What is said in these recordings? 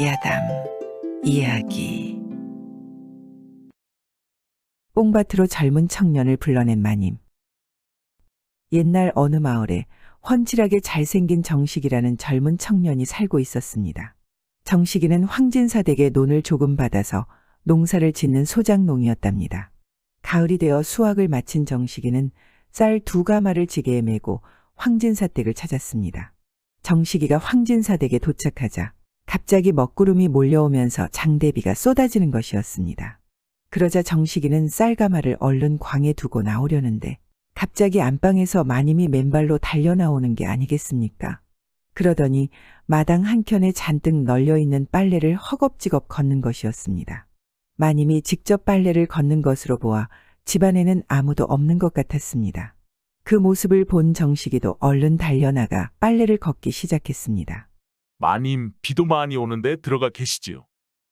야담 이야기. 뽕밭으로 젊은 청년을 불러낸 마님. 옛날 어느 마을에 훤칠하게 잘생긴 정식이라는 젊은 청년이 살고 있었습니다. 정식이는 황진사 댁의 논을 조금 받아서 농사를 짓는 소작농이었답니다. 가을이 되어 수확을 마친 정식이는 쌀 2가마를 지게에 메고 황진사 댁을 찾았습니다. 정식이가 황진사 댁에 도착하자 갑자기 먹구름이 몰려오면서 장대비가 쏟아지는 것이었습니다. 그러자 정식이는 쌀가마를 얼른 광에 두고 나오려는데 갑자기 안방에서 마님이 맨발로 달려나오는 게 아니겠습니까? 그러더니 마당 한켠에 잔뜩 널려있는 빨래를 허겁지겁 걷는 것이었습니다. 마님이 직접 빨래를 걷는 것으로 보아 집안에는 아무도 없는 것 같았습니다. 그 모습을 본 정식이도 얼른 달려나가 빨래를 걷기 시작했습니다. 마님, 비도 많이 오는데 들어가 계시지요.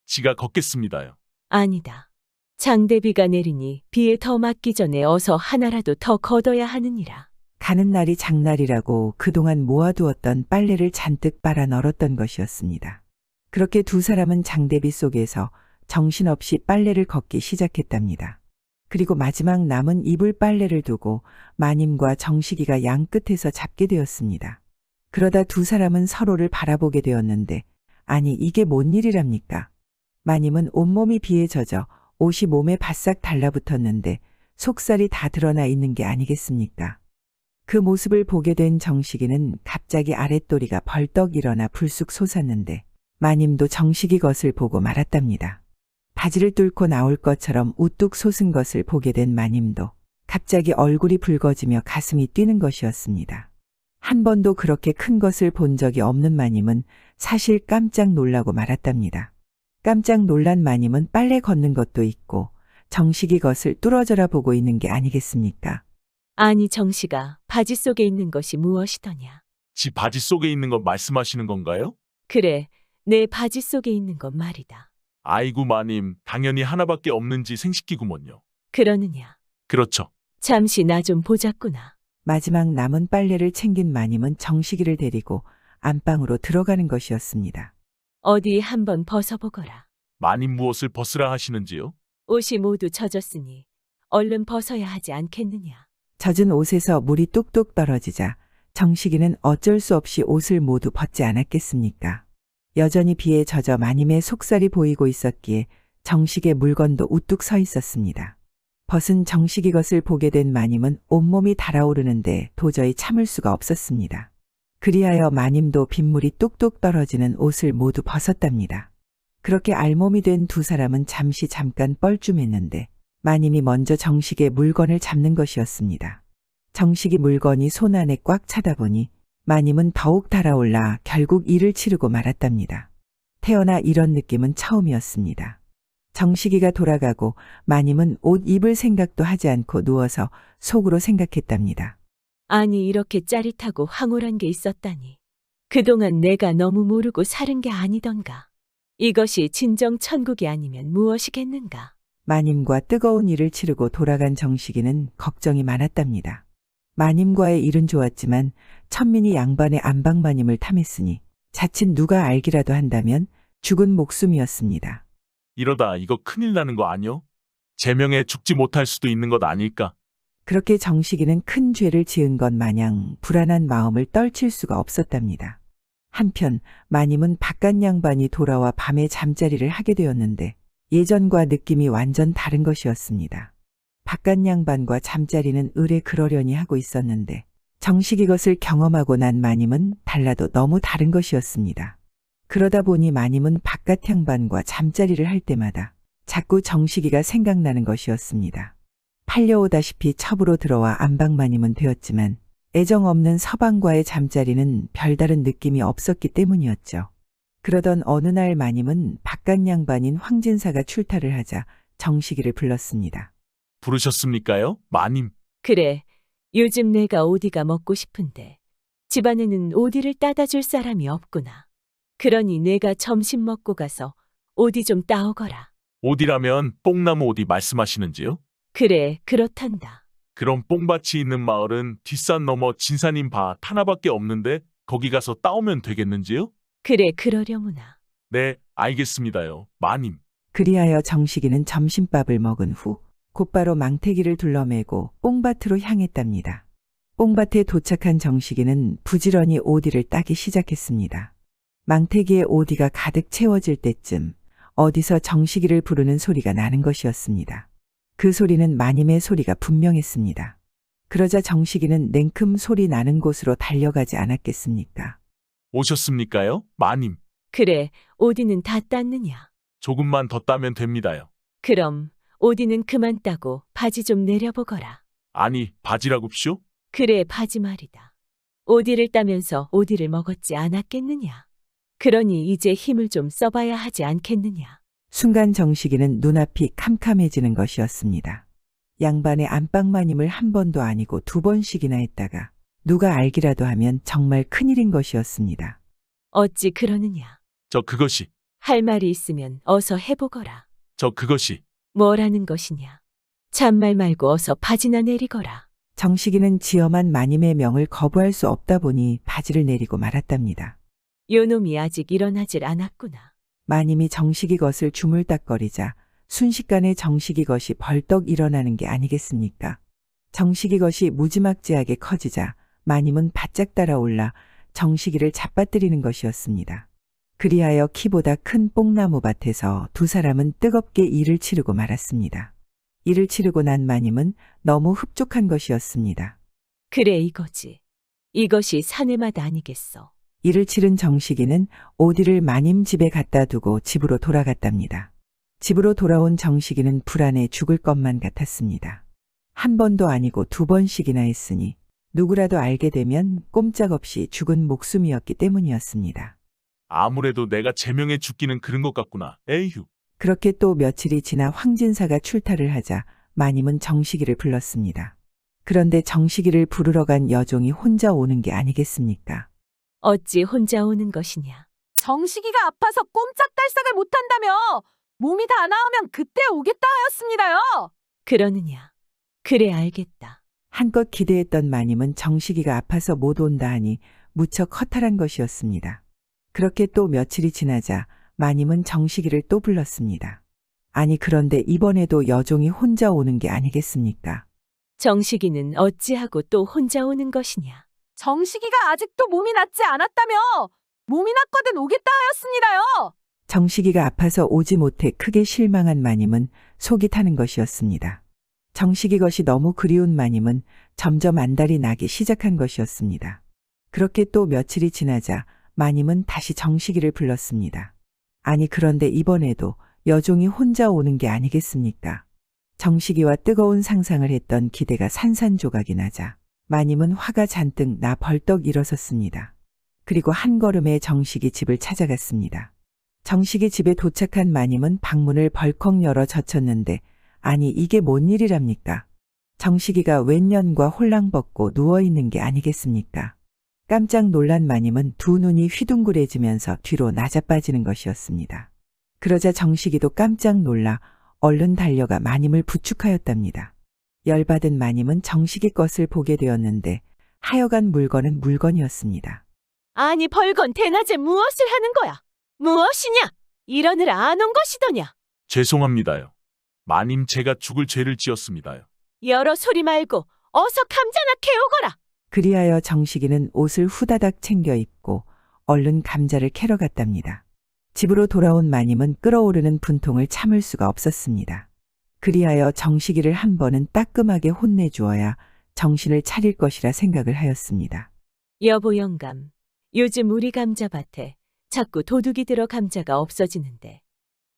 지가 걷겠습니다요. 아니다. 장대비가 내리니 비에 더 맞기 전에 어서 하나라도 더 걷어야 하느니라. 가는 날이 장날이라고 그동안 모아두었던 빨래를 잔뜩 빨아 널었던 것이었습니다. 그렇게 두 사람은 장대비 속에서 정신없이 빨래를 걷기 시작했답니다. 그리고 마지막 남은 이불 빨래를 두고 마님과 정식이가 양 끝에서 잡게 되었습니다. 그러다 두 사람은 서로를 바라보게 되었는데, 아니 이게 뭔 일이랍니까? 마님은 온몸이 비에 젖어 옷이 몸에 바싹 달라붙었는데 속살이 다 드러나 있는 게 아니겠습니까? 그 모습을 보게 된 정식이는 갑자기 아랫도리가 벌떡 일어나 불쑥 솟았는데 마님도 정식이 것을 보고 말았답니다. 바지를 뚫고 나올 것처럼 우뚝 솟은 것을 보게 된 마님도 갑자기 얼굴이 붉어지며 가슴이 뛰는 것이었습니다. 한 번도 그렇게 큰 것을 본 적이 없는 마님은 사실 깜짝 놀라고 말았답니다. 깜짝 놀란 마님은 빨래 걷는 것도 있고 정식이 것을 뚫어져라 보고 있는 게 아니겠습니까? 아니 정식아, 바지 속에 있는 것이 무엇이더냐? 지 바지 속에 있는 거 말씀하시는 건가요? 그래, 내 바지 속에 있는 것 말이다. 아이고 마님, 당연히 하나밖에 없는지 생식기구먼요. 그러느냐? 그렇죠. 잠시 나 좀 보자꾸나. 마지막 남은 빨래를 챙긴 마님은 정식이를 데리고 안방으로 들어가는 것이었습니다. 어디 한번 벗어보거라. 마님 무엇을 벗으라 하시는지요? 옷이 모두 젖었으니 얼른 벗어야 하지 않겠느냐? 젖은 옷에서 물이 뚝뚝 떨어지자 정식이는 어쩔 수 없이 옷을 모두 벗지 않았겠습니까? 여전히 비에 젖어 마님의 속살이 보이고 있었기에 정식의 물건도 우뚝 서 있었습니다. 벗은 정식이 것을 보게 된 마님은 온몸이 달아오르는데 도저히 참을 수가 없었습니다. 그리하여 마님도 빗물이 뚝뚝 떨어지는 옷을 모두 벗었답니다. 그렇게 알몸이 된 두 사람은 잠깐 뻘쭘했는데 마님이 먼저 정식의 물건을 잡는 것이었습니다. 정식이 물건이 손 안에 꽉 차다 보니 마님은 더욱 달아올라 결국 이를 치르고 말았답니다. 태어나 이런 느낌은 처음이었습니다. 정식이가 돌아가고 마님은 옷 입을 생각도 하지 않고 누워서 속으로 생각했답니다. 아니 이렇게 짜릿하고 황홀한 게 있었다니. 그동안 내가 너무 모르고 살은 게 아니던가. 이것이 진정 천국이 아니면 무엇이겠는가. 마님과 뜨거운 일을 치르고 돌아간 정식이는 걱정이 많았답니다. 마님과의 일은 좋았지만 천민이 양반의 안방 마님을 탐했으니 자칫 누가 알기라도 한다면 죽은 목숨이었습니다. 이러다 이거 큰일 나는 거 아니요? 제명에 죽지 못할 수도 있는 것 아닐까? 그렇게 정식이는 큰 죄를 지은 것 마냥 불안한 마음을 떨칠 수가 없었답니다. 한편 마님은 바깥 양반이 돌아와 밤에 잠자리를 하게 되었는데 예전과 느낌이 완전 다른 것이었습니다. 바깥 양반과 잠자리는 의뢰 그러려니 하고 있었는데 정식이 것을 경험하고 난 마님은 달라도 너무 다른 것이었습니다. 그러다 보니 마님은 바깥 양반과 잠자리를 할 때마다 자꾸 정식이가 생각나는 것이었습니다. 팔려오다시피 첩으로 들어와 안방마님은 되었지만 애정 없는 서방과의 잠자리는 별다른 느낌이 없었기 때문이었죠. 그러던 어느 날 마님은 바깥 양반인 황진사가 출타를 하자 정식이를 불렀습니다. 부르셨습니까요? 마님. 그래, 요즘 내가 오디가 먹고 싶은데 집안에는 오디를 따다 줄 사람이 없구나. 그러니 내가 점심 먹고 가서 오디 좀 따오거라. 오디라면 뽕나무 오디 말씀하시는지요? 그래, 그렇단다. 그럼 뽕밭이 있는 마을은 뒷산 넘어 진산인 밭 하나밖에 없는데 거기 가서 따오면 되겠는지요? 그래, 그러려무나. 네, 알겠습니다요, 마님. 그리하여 정식이는 점심밥을 먹은 후 곧바로 망태기를 둘러매고 뽕밭으로 향했답니다. 뽕밭에 도착한 정식이는 부지런히 오디를 따기 시작했습니다. 망태기에 오디가 가득 채워질 때쯤 어디서 정식이를 부르는 소리가 나는 것이었습니다. 그 소리는 마님의 소리가 분명했습니다. 그러자 정식이는 냉큼 소리 나는 곳으로 달려가지 않았겠습니까? 오셨습니까요, 마님? 그래, 오디는 다 땄느냐? 조금만 더 따면 됩니다요. 그럼 오디는 그만 따고 바지 좀 내려보거라. 아니, 바지라고쇼? 그래, 바지 말이다. 오디를 따면서 오디를 먹었지 않았겠느냐? 그러니 이제 힘을 좀 써봐야 하지 않겠느냐? 순간 정식이는 눈앞이 캄캄해지는 것이었습니다. 양반의 안방마님을 한 번도 아니고 두 번씩이나 했다가 누가 알기라도 하면 정말 큰일인 것이었습니다. 어찌 그러느냐? 저 그것이, 할 말이 있으면 어서 해보거라. 저 그것이. 뭐라는 것이냐? 잔말 말고 어서 바지나 내리거라. 정식이는 지엄한 마님의 명을 거부할 수 없다 보니 바지를 내리고 말았답니다. 요놈이 아직 일어나질 않았구나. 마님이 정식이 것을 주물딱거리자 순식간에 정식이 것이 벌떡 일어나는 게 아니겠습니까? 정식이 것이 무지막지하게 커지자 마님은 바짝 따라올라 정식이를 잡아뜨리는 것이었습니다. 그리하여 키보다 큰 뽕나무 밭에서 두 사람은 뜨겁게 일을 치르고 말았습니다. 일을 치르고 난 마님은 너무 흡족한 것이었습니다. 그래, 이거지. 이것이 사내 맛 아니겠어. 일을 치른 정식이는 오디를 마님 집에 갖다 두고 집으로 돌아갔답니다. 집으로 돌아온 정식이는 불안해 죽을 것만 같았습니다. 한 번도 아니고 두 번씩이나 했으니 누구라도 알게 되면 꼼짝없이 죽은 목숨이었기 때문이었습니다. 아무래도 내가 제명에 죽기는 그런 것 같구나. 에휴. 그렇게 또 며칠이 지나 황진사가 출타를 하자 마님은 정식이를 불렀습니다. 그런데 정식이를 부르러 간 여종이 혼자 오는 게 아니겠습니까? 어찌 혼자 오는 것이냐? 정식이가 아파서 꼼짝달싹을 못한다며 몸이 다 나으면 그때 오겠다 하였습니다요. 그러느냐? 그래, 알겠다. 한껏 기대했던 마님은 정식이가 아파서 못 온다 하니 무척 허탈한 것이었습니다. 그렇게 또 며칠이 지나자 마님은 정식이를 또 불렀습니다. 아니 그런데 이번에도 여종이 혼자 오는 게 아니겠습니까? 정식이는 어찌하고 또 혼자 오는 것이냐? 정식이가 아직도 몸이 낫지 않았다며 몸이 낫거든 오겠다 하였습니다요. 정식이가 아파서 오지 못해 크게 실망한 마님은 속이 타는 것이었습니다. 정식이 것이 너무 그리운 마님은 점점 안달이 나기 시작한 것이었습니다. 그렇게 또 며칠이 지나자 마님은 다시 정식이를 불렀습니다. 아니 그런데 이번에도 여종이 혼자 오는 게 아니겠습니까? 정식이와 뜨거운 상상을 했던 기대가 산산조각이 나자 마님은 화가 잔뜩 나 벌떡 일어섰습니다. 그리고 한 걸음에 정식이 집을 찾아갔습니다. 정식이 집에 도착한 마님은 방문을 벌컥 열어 젖혔는데 아니 이게 뭔 일이랍니까? 정식이가 웬년과 홀랑벗고 누워있는 게 아니겠습니까? 깜짝 놀란 마님은 두 눈이 휘둥그레지면서 뒤로 낮아빠지는 것이었습니다. 그러자 정식이도 깜짝 놀라 얼른 달려가 마님을 부축하였답니다. 열받은 마님은 정식이 것을 보게 되었는데 하여간 물건은 물건이었습니다. 아니 벌건 대낮에 무엇을 하는 거야? 무엇이냐? 이러느라 안 온 것이더냐? 죄송합니다요. 마님 제가 죽을 죄를 지었습니다요. 여러 소리 말고 어서 감자나 캐오거라. 그리하여 정식이는 옷을 후다닥 챙겨 입고 얼른 감자를 캐러 갔답니다. 집으로 돌아온 마님은 끓어오르는 분통을 참을 수가 없었습니다. 그리하여 정식이를 한 번은 따끔하게 혼내주어야 정신을 차릴 것이라 생각을 하였습니다. 여보 영감, 요즘 우리 감자밭에 자꾸 도둑이 들어 감자가 없어지는데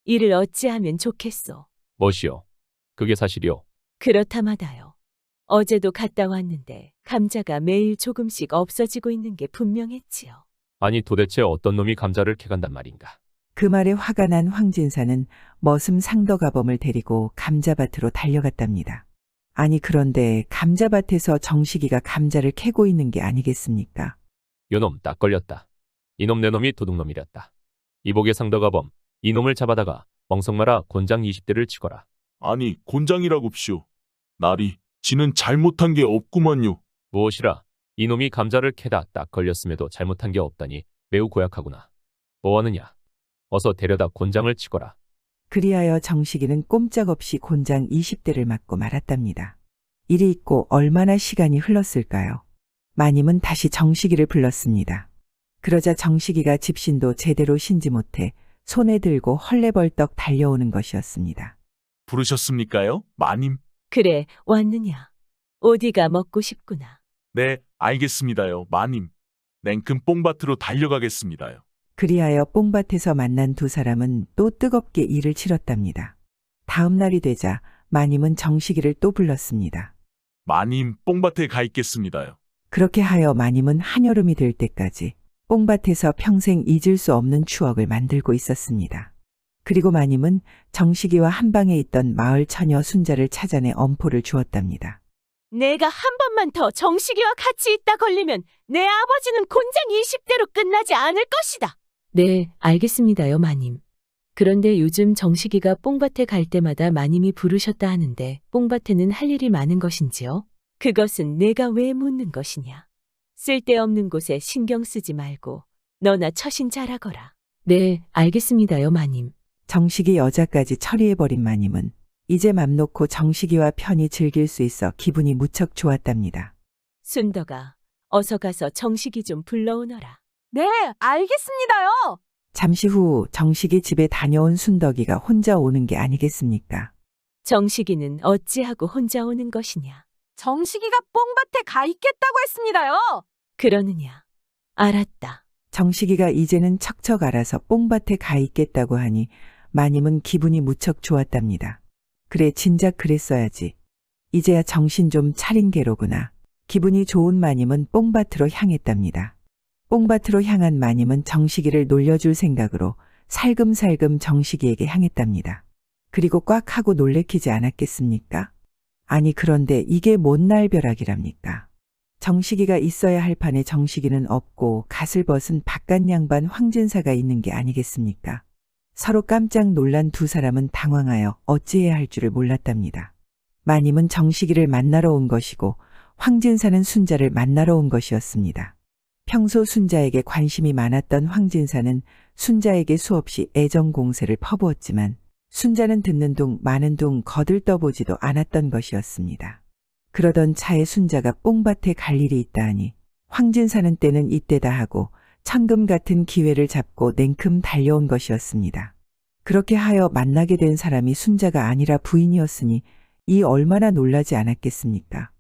이를 어찌하면 좋겠소? 뭐시오? 그게 사실이오? 그렇다마다요. 어제도 갔다 왔는데 감자가 매일 조금씩 없어지고 있는 게 분명했지요. 아니 도대체 어떤 놈이 감자를 캐간단 말인가? 그 말에 화가 난 황진사는 머슴 상덕아범을 데리고 감자밭으로 달려갔답니다. 아니 그런데 감자밭에서 정식이가 감자를 캐고 있는 게 아니겠습니까? 요놈 딱 걸렸다. 이놈 내 놈이 도둑놈이랬다. 이복의 상덕아범, 이놈을 잡아다가 멍석마라 곤장 20대를 치거라. 아니, 곤장이라고쇼. 나리, 지는 잘못한 게 없구먼요. 무엇이라? 이놈이 감자를 캐다 딱 걸렸음에도 잘못한 게 없다니 매우 고약하구나. 뭐하느냐? 어서 데려다 곤장을 치거라. 그리하여 정식이는 꼼짝없이 곤장 20대를 맞고 말았답니다. 일이 있고 얼마나 시간이 흘렀을까요? 마님은 다시 정식이를 불렀습니다. 그러자 정식이가 집신도 제대로 신지 못해 손에 들고 헐레벌떡 달려오는 것이었습니다. 부르셨습니까요? 마님? 그래, 왔느냐? 오디가 먹고 싶구나. 네, 알겠습니다요. 마님. 냉큼 뽕밭으로 달려가겠습니다요. 그리하여 뽕밭에서 만난 두 사람은 또 뜨겁게 일을 치렀답니다. 다음 날이 되자 마님은 정식이를 또 불렀습니다. 마님, 뽕밭에 가 있겠습니다요. 그렇게 하여 마님은 한여름이 될 때까지 뽕밭에서 평생 잊을 수 없는 추억을 만들고 있었습니다. 그리고 마님은 정식이와 한방에 있던 마을 처녀 순자를 찾아내 엄포를 주었답니다. 내가 한 번만 더 정식이와 같이 있다 걸리면 내 아버지는 곤장 20대로 끝나지 않을 것이다. 네, 알겠습니다요, 마님. 그런데 요즘 정식이가 뽕밭에 갈 때마다 마님이 부르셨다 하는데 뽕밭에는 할 일이 많은 것인지요? 그것은 내가 왜 묻는 것이냐? 쓸데없는 곳에 신경 쓰지 말고 너나 처신 잘하거라. 네, 알겠습니다요, 마님. 정식이 여자까지 처리해버린 마님은 이제 맘 놓고 정식이와 편히 즐길 수 있어 기분이 무척 좋았답니다. 순덕아, 어서 가서 정식이 좀 불러오너라. 네, 알겠습니다요. 잠시 후 정식이 집에 다녀온 순덕이가 혼자 오는 게 아니겠습니까? 정식이는 어찌하고 혼자 오는 것이냐? 정식이가 뽕밭에 가 있겠다고 했습니다요. 그러느냐? 알았다. 정식이가 이제는 척척 알아서 뽕밭에 가 있겠다고 하니 마님은 기분이 무척 좋았답니다. 그래, 진작 그랬어야지. 이제야 정신 좀 차린 게로구나. 기분이 좋은 마님은 뽕밭으로 향했답니다. 뽕밭으로 향한 마님은 정식이를 놀려줄 생각으로 살금살금 정식이에게 향했답니다. 그리고 꽉 하고 놀래키지 않았겠습니까? 아니, 그런데 이게 뭔 날벼락이랍니까? 정식이가 있어야 할 판에 정식이는 없고 갓을 벗은 바깥 양반 황진사가 있는 게 아니겠습니까? 서로 깜짝 놀란 두 사람은 당황하여 어찌해야 할 줄을 몰랐답니다. 마님은 정식이를 만나러 온 것이고 황진사는 순자를 만나러 온 것이었습니다. 평소 순자에게 관심이 많았던 황진사는 순자에게 수없이 애정 공세를 퍼부었지만 순자는 듣는 둥 마는 둥 거들떠보지도 않았던 것이었습니다. 그러던 차에 순자가 뽕밭에 갈 일이 있다 하니 황진사는 때는 이때다 하고 천금 같은 기회를 잡고 냉큼 달려온 것이었습니다. 그렇게 하여 만나게 된 사람이 순자가 아니라 부인이었으니 이 얼마나 놀라지 않았겠습니까?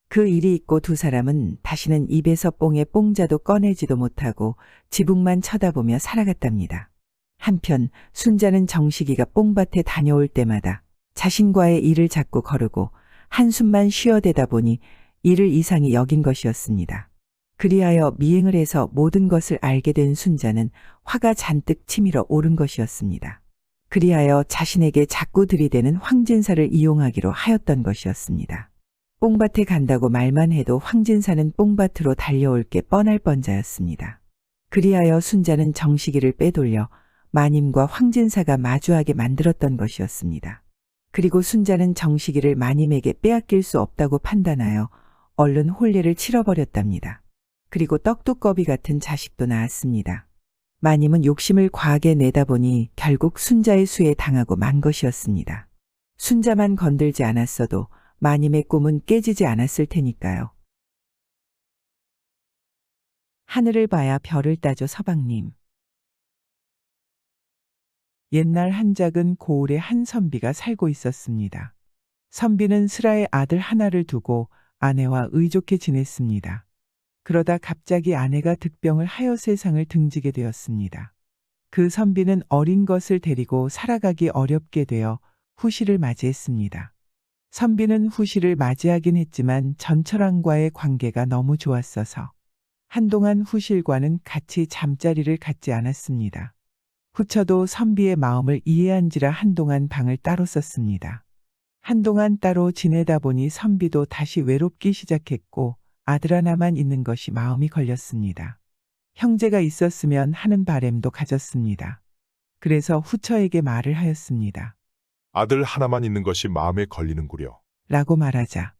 그 일이 있고 두 사람은 다시는 입에서 뽕에 뽕자도 꺼내지도 못하고 지붕만 쳐다보며 살아갔답니다. 한편 순자는 정식이가 뽕밭에 다녀올 때마다 자신과의 일을 자꾸 거르고 한숨만 쉬어대다 보니 이를 이상히 여긴 것이었습니다. 그리하여 미행을 해서 모든 것을 알게 된 순자는 화가 잔뜩 치밀어 오른 것이었습니다. 그리하여 자신에게 자꾸 들이대는 황진사를 이용하기로 하였던 것이었습니다. 뽕밭에 간다고 말만 해도 황진사는 뽕밭으로 달려올 게 뻔할 뻔자였습니다. 그리하여 순자는 정식이를 빼돌려 마님과 황진사가 마주하게 만들었던 것이었습니다. 그리고 순자는 정식이를 마님에게 빼앗길 수 없다고 판단하여 얼른 혼례를 치러버렸답니다. 그리고 떡두꺼비 같은 자식도 낳았습니다. 마님은 욕심을 과하게 내다 보니 결국 순자의 수에 당하고 만 것이었습니다. 순자만 건들지 않았어도 마님의 꿈은 깨지지 않았을 테니까요. 하늘을 봐야 별을 따죠, 서방님. 옛날 한 작은 고을에 한 선비가 살고 있었습니다. 선비는 슬아의 아들 하나를 두고 아내와 의좋게 지냈습니다. 그러다 갑자기 아내가 득병을 하여 세상을 등지게 되었습니다. 그 선비는 어린 것을 데리고 살아가기 어렵게 되어 후시를 맞이했습니다. 선비는 후시를 맞이하긴 했지만 전처랑과의 관계가 너무 좋았어서 한동안 후실과는 같이 잠자리를 갖지 않았습니다. 후처도 선비의 마음을 이해한지라 한동안 방을 따로 썼습니다. 한동안 따로 지내다 보니 선비도 다시 외롭기 시작했고 아들 하나만 있는 것이 마음이 걸렸습니다. 형제가 있었으면 하는 바램도 가졌습니다. 그래서 후처에게 말을 하였습니다. 아들 하나만 있는 것이 마음에 걸리는구려. 라고 말하자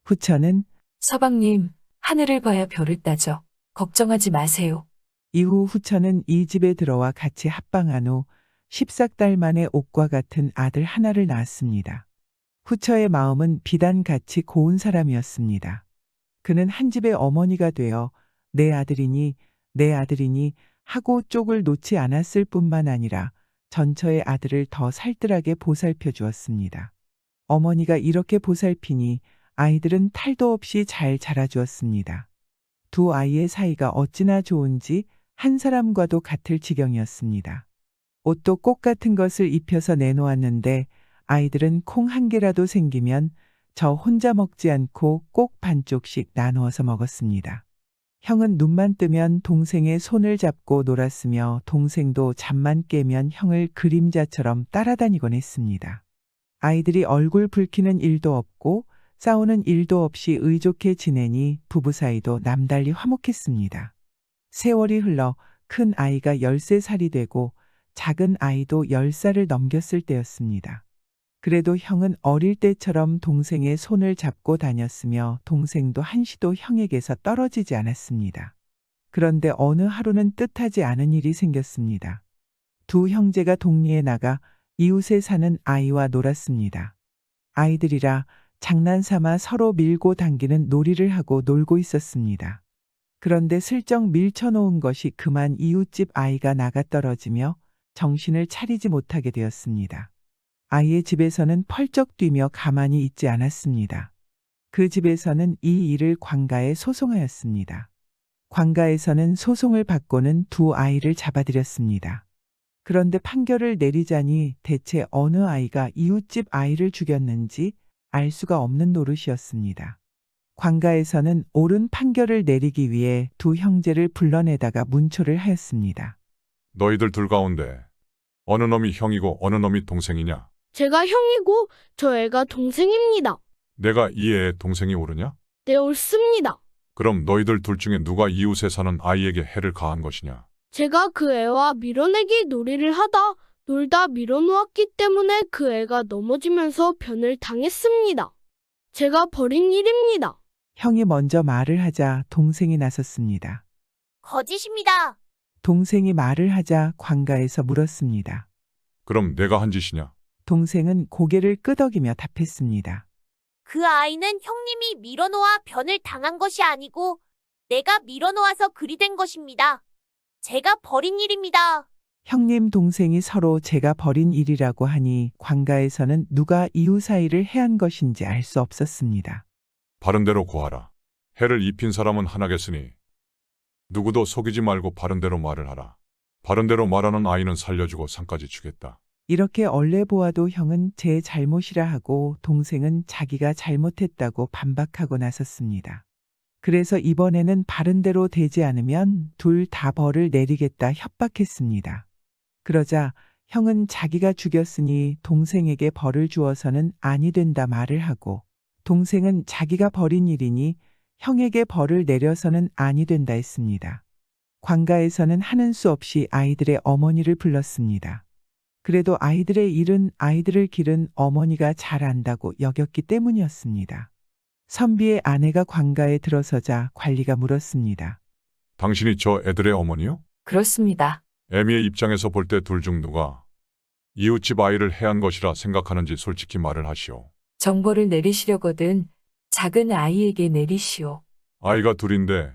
후처는 서방님, 하늘을 봐야 별을 따죠. 걱정하지 마세요. 이후 후처는 이 집에 들어와 같이 합방한 후 14달 만에 옥과 같은 아들 하나를 낳았습니다. 후처의 마음은 비단같이 고운 사람이었습니다. 그는 한 집의 어머니가 되어 내 아들이니 하고 쪽을 놓지 않았을 뿐만 아니라 전처의 아들을 더 살뜰하게 보살펴 주었습니다. 어머니가 이렇게 보살피니 아이들은 탈도 없이 잘 자라주었습니다. 두 아이의 사이가 어찌나 좋은지 한 사람과도 같을 지경이었습니다. 옷도 꽃 같은 것을 입혀서 내놓았는데 아이들은 콩 한 개라도 생기면 저 혼자 먹지 않고 꼭 반쪽씩 나누어서 먹었습니다. 형은 눈만 뜨면 동생의 손을 잡고 놀았으며 동생도 잠만 깨면 형을 그림자처럼 따라다니곤 했습니다. 아이들이 얼굴 붉히는 일도 없고 싸우는 일도 없이 의좋게 지내니 부부 사이도 남달리 화목했습니다. 세월이 흘러 큰 아이가 13살이 되고 작은 아이도 10살을 넘겼을 때였습니다. 그래도 형은 어릴 때처럼 동생의 손을 잡고 다녔으며 동생도 한시도 형에게서 떨어지지 않았습니다. 그런데 어느 하루는 뜻하지 않은 일이 생겼습니다. 두 형제가 동리에 나가 이웃에 사는 아이와 놀았습니다. 아이들이라 장난삼아 서로 밀고 당기는 놀이를 하고 놀고 있었습니다. 그런데 슬쩍 밀쳐놓은 것이 그만 이웃집 아이가 나가 떨어지며 정신을 차리지 못하게 되었습니다. 아이의 집에서는 펄쩍 뛰며 가만히 있지 않았습니다. 그 집에서는 이 일을 관가에 소송하였습니다. 관가에서는 소송을 받고는 두 아이를 잡아들였습니다. 그런데 판결을 내리자니 대체 어느 아이가 이웃집 아이를 죽였는지 알 수가 없는 노릇이었습니다. 관가에서는 옳은 판결을 내리기 위해 두 형제를 불러내다가 문초를 하였습니다. 너희들 둘 가운데 어느 놈이 형이고 어느 놈이 동생이냐? 제가 형이고 저 애가 동생입니다. 내가 이 애의 동생이 옳으냐? 네, 옳습니다. 그럼 너희들 둘 중에 누가 이웃에 사는 아이에게 해를 가한 것이냐? 제가 그 애와 밀어내기 놀이를 하다 놀다 밀어놓았기 때문에 그 애가 넘어지면서 변을 당했습니다. 제가 벌인 일입니다. 형이 먼저 말을 하자 동생이 나섰습니다. 거짓입니다. 동생이 말을 하자 관가에서 물었습니다. 그럼 내가 한 짓이냐? 동생은 고개를 끄덕이며 답했습니다. 그 아이는 형님이 밀어놓아 변을 당한 것이 아니고 내가 밀어놓아서 그리 된 것입니다. 제가 벌인 일입니다. 형님 동생이 서로 제가 벌인 일이라고 하니 관가에서는 누가 이웃 사이를 해한 것인지 알 수 없었습니다. 바른 대로 고하라. 해를 입힌 사람은 하나겠으니 누구도 속이지 말고 바른 대로 말을 하라. 바른 대로 말하는 아이는 살려주고 상까지 주겠다. 이렇게 얼레 보아도 형은 제 잘못이라 하고 동생은 자기가 잘못했다고 반박하고 나섰습니다. 그래서 이번에는 바른 대로 되지 않으면 둘 다 벌을 내리겠다 협박했습니다. 그러자 형은 자기가 죽였으니 동생에게 벌을 주어서는 아니 된다 말을 하고 동생은 자기가 벌인 일이니 형에게 벌을 내려서는 아니 된다 했습니다. 관가에서는 하는 수 없이 아이들의 어머니를 불렀습니다. 그래도 아이들의 일은 아이들을 기른 어머니가 잘 안다고 여겼기 때문이었습니다. 선비의 아내가 관가에 들어서자 관리가 물었습니다. 당신이 저 애들의 어머니요? 그렇습니다. 애미의 입장에서 볼 때 둘 중 누가 이웃집 아이를 해한 것이라 생각하는지 솔직히 말을 하시오. 정보를 내리시려거든 작은 아이에게 내리시오. 아이가 둘인데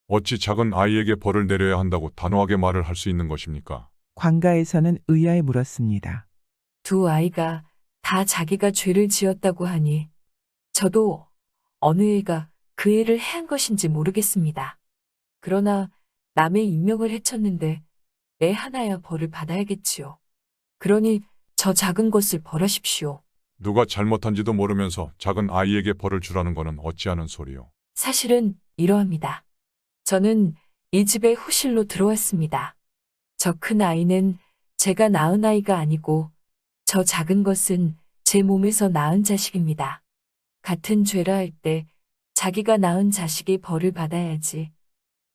어찌 작은 아이에게 벌을 내려야 한다고 단호하게 말을 할 수 있는 것입니까? 관가에서는 의아해 물었습니다. 두 아이가 다 자기가 죄를 지었다고 하니 저도 어느 애가 그 애를 해한 것인지 모르겠습니다. 그러나 남의 인명을 해쳤는데 애 하나야 벌을 받아야겠지요. 그러니 저 작은 것을 벌하십시오. 누가 잘못한지도 모르면서 작은 아이에게 벌을 주라는 거는 어찌하는 소리요? 사실은 이러합니다. 저는 이 집에 후실로 들어왔습니다. 저 큰 아이는 제가 낳은 아이가 아니고 저 작은 것은 제 몸에서 낳은 자식입니다. 같은 죄라 할 때 자기가 낳은 자식이 벌을 받아야지.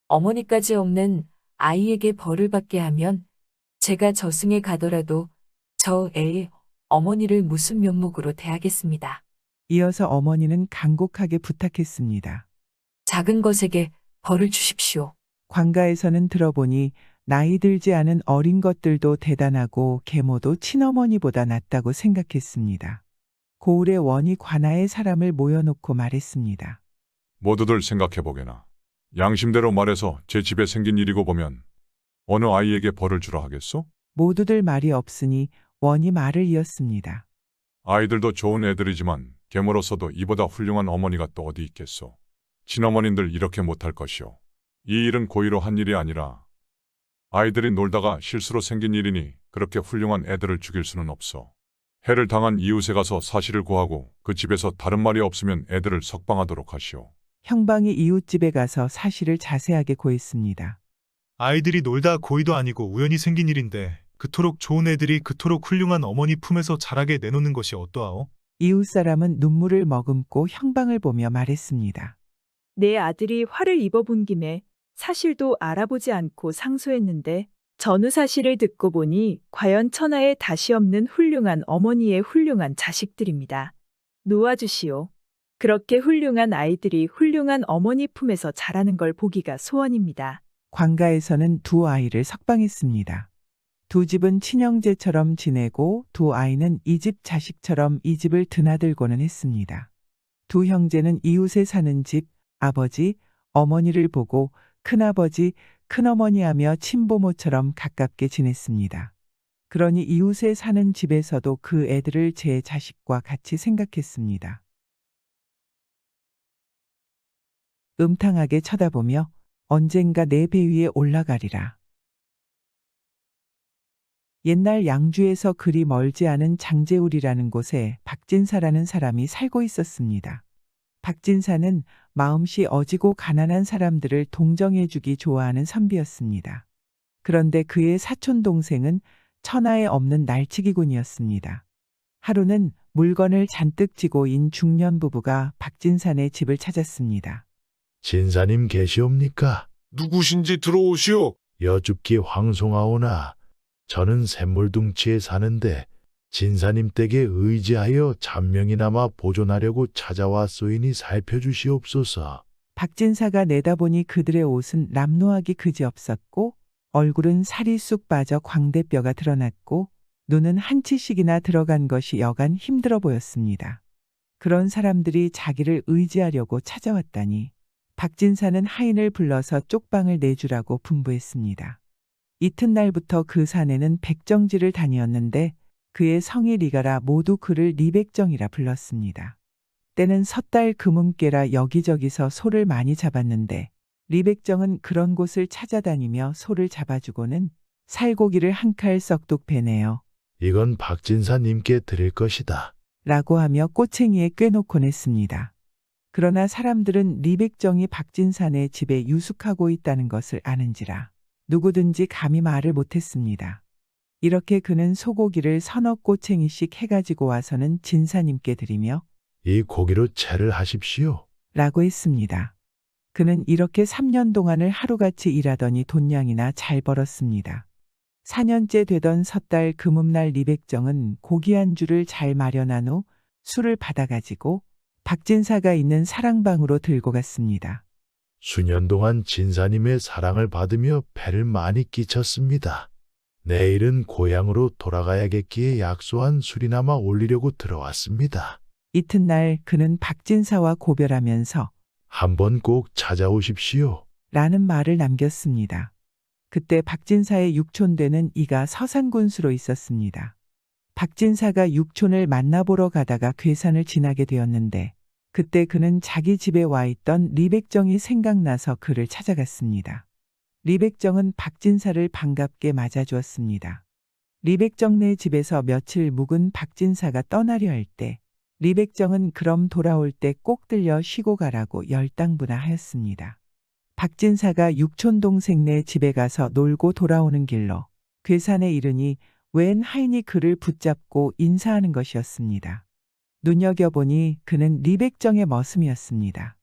어머니까지 없는 아이에게 벌을 받게 하면 제가 저승에 가더라도 저 애의 어머니를 무슨 면목으로 대하겠습니다. 이어서 어머니는 간곡하게 부탁했습니다. 작은 것에게 벌을 주십시오. 관가에서는 들어보니 나이 들지 않은 어린 것들도 대단하고 계모도 친어머니보다 낫다고 생각했습니다. 고을의 원이 관아에 사람을 모여놓고 말했습니다. 모두들 생각해보게나. 양심대로 말해서 제 집에 생긴 일이고 보면 어느 아이에게 벌을 주라 하겠소? 모두들 말이 없으니 원이 말을 이었습니다. 아이들도 좋은 애들이지만 계모로서도 이보다 훌륭한 어머니가 또 어디 있겠소? 친어머님들 이렇게 못할 것이오. 이 일은 고의로 한 일이 아니라 아이들이 놀다가 실수로 생긴 일이니 그렇게 훌륭한 애들을 죽일 수는 없어. 해를 당한 이웃에 가서 사실을 고하고 그 집에서 다른 말이 없으면 애들을 석방하도록 하시오. 형방이 이웃집에 가서 사실을 자세하게 고했습니다. 아이들이 놀다 고의도 아니고 우연히 생긴 일인데 그토록 좋은 애들이 그토록 훌륭한 어머니 품에서 자라게 내놓는 것이 어떠하오? 이웃 사람은 눈물을 머금고 형방을 보며 말했습니다. 내 아들이 화를 입어본 김에 사실도 알아보지 않고 상소했는데 전후 사실을 듣고 보니 과연 천하에 다시 없는 훌륭한 어머니의 훌륭한 자식들입니다. 놓아주시오. 그렇게 훌륭한 아이들이 훌륭한 어머니 품에서 자라는 걸 보기가 소원입니다. 관가에서는 두 아이를 석방했습니다. 두 집은 친형제처럼 지내고 두 아이는 이 집 자식처럼 이 집을 드나들고는 했습니다. 두 형제는 이웃에 사는 집, 아버지, 어머니를 보고 큰아버지, 큰어머니 하며 친부모처럼 가깝게 지냈습니다. 그러니 이웃에 사는 집에서도 그 애들을 제 자식과 같이 생각했습니다. 음탕하게 쳐다보며 언젠가 내 배 위에 올라가리라. 옛날 양주에서 그리 멀지 않은 장제울이라는 곳에 박진사라는 사람이 살고 있었습니다. 박진사는 마음씨 어지고 가난한 사람들을 동정해주기 좋아하는 선비였습니다. 그런데 그의 사촌 동생은 천하에 없는 날치기꾼이었습니다. 하루는 물건을 잔뜩 지고 인 중년 부부가 박진사네 집을 찾았습니다. 진사님 계시옵니까? 누구신지 들어오시오. 여쭙기 황송하오나 저는 샘물둥치에 사는데 진사님 댁에 의지하여 잔명이나마 보존하려고 찾아왔소이니 살펴주시옵소서. 박진사가 내다보니 그들의 옷은 남노하기 그지없었고 얼굴은 살이 쑥 빠져 광대뼈가 드러났고 눈은 한 치씩이나 들어간 것이 여간 힘들어 보였습니다. 그런 사람들이 자기를 의지하려고 찾아왔다니 박진사는 하인을 불러서 쪽방을 내주라고 분부했습니다. 이튿날부터 그 사내는 백정지를 다니었는데 그의 성이 리가라 모두 그를 리백정이라 불렀습니다. 때는 섣달 금음께라 여기저기서 소를 많이 잡았는데 리백정은 그런 곳을 찾아다니며 소를 잡아주고는 살고기를 한 칼 썩둑 베내어 이건 박진사님께 드릴 것이다 라고 하며 꼬챙이에 꿰놓곤 했습니다. 그러나 사람들은 리백정이 박진사네 집에 유숙하고 있다는 것을 아는지라 누구든지 감히 말을 못했습니다. 이렇게 그는 소고기를 서너 꼬챙이씩 해가지고 와서는 진사님께 드리며 이 고기로 채를 하십시오 라고 했습니다. 그는 이렇게 3년 동안을 하루같이 일하더니 돈량이나 잘 벌었습니다. 4년째 되던 섣달 금음날 리백정은 고기 한 줄을 잘 마련한 후 술을 받아가지고 박진사가 있는 사랑방으로 들고 갔습니다. 수년 동안 진사님의 사랑을 받으며 배를 많이 끼쳤습니다. 내일은 고향으로 돌아가야겠기에 약소한 술이나마 올리려고 들어왔습니다. 이튿날 그는 박진사와 고별하면서 한번 꼭 찾아오십시오 라는 말을 남겼습니다. 그때 박진사의 육촌되는 이가 서산군수로 있었습니다. 박진사가 육촌을 만나보러 가다가 괴산을 지나게 되었는데 그때 그는 자기 집에 와 있던 리백정이 생각나서 그를 찾아갔습니다. 리백정은 박진사를 반갑게 맞아주었습니다. 리백정네 집에서 며칠 묵은 박진사가 떠나려 할 때 리백정은 그럼 돌아올 때 꼭 들려 쉬고 가라고 열당부나 하였습니다. 박진사가 육촌 동생네 집에 가서 놀고 돌아오는 길로 괴산에 이르니 웬 하인이 그를 붙잡고 인사하는 것이었습니다. 눈여겨보니 그는 리백정의 머슴이었습니다.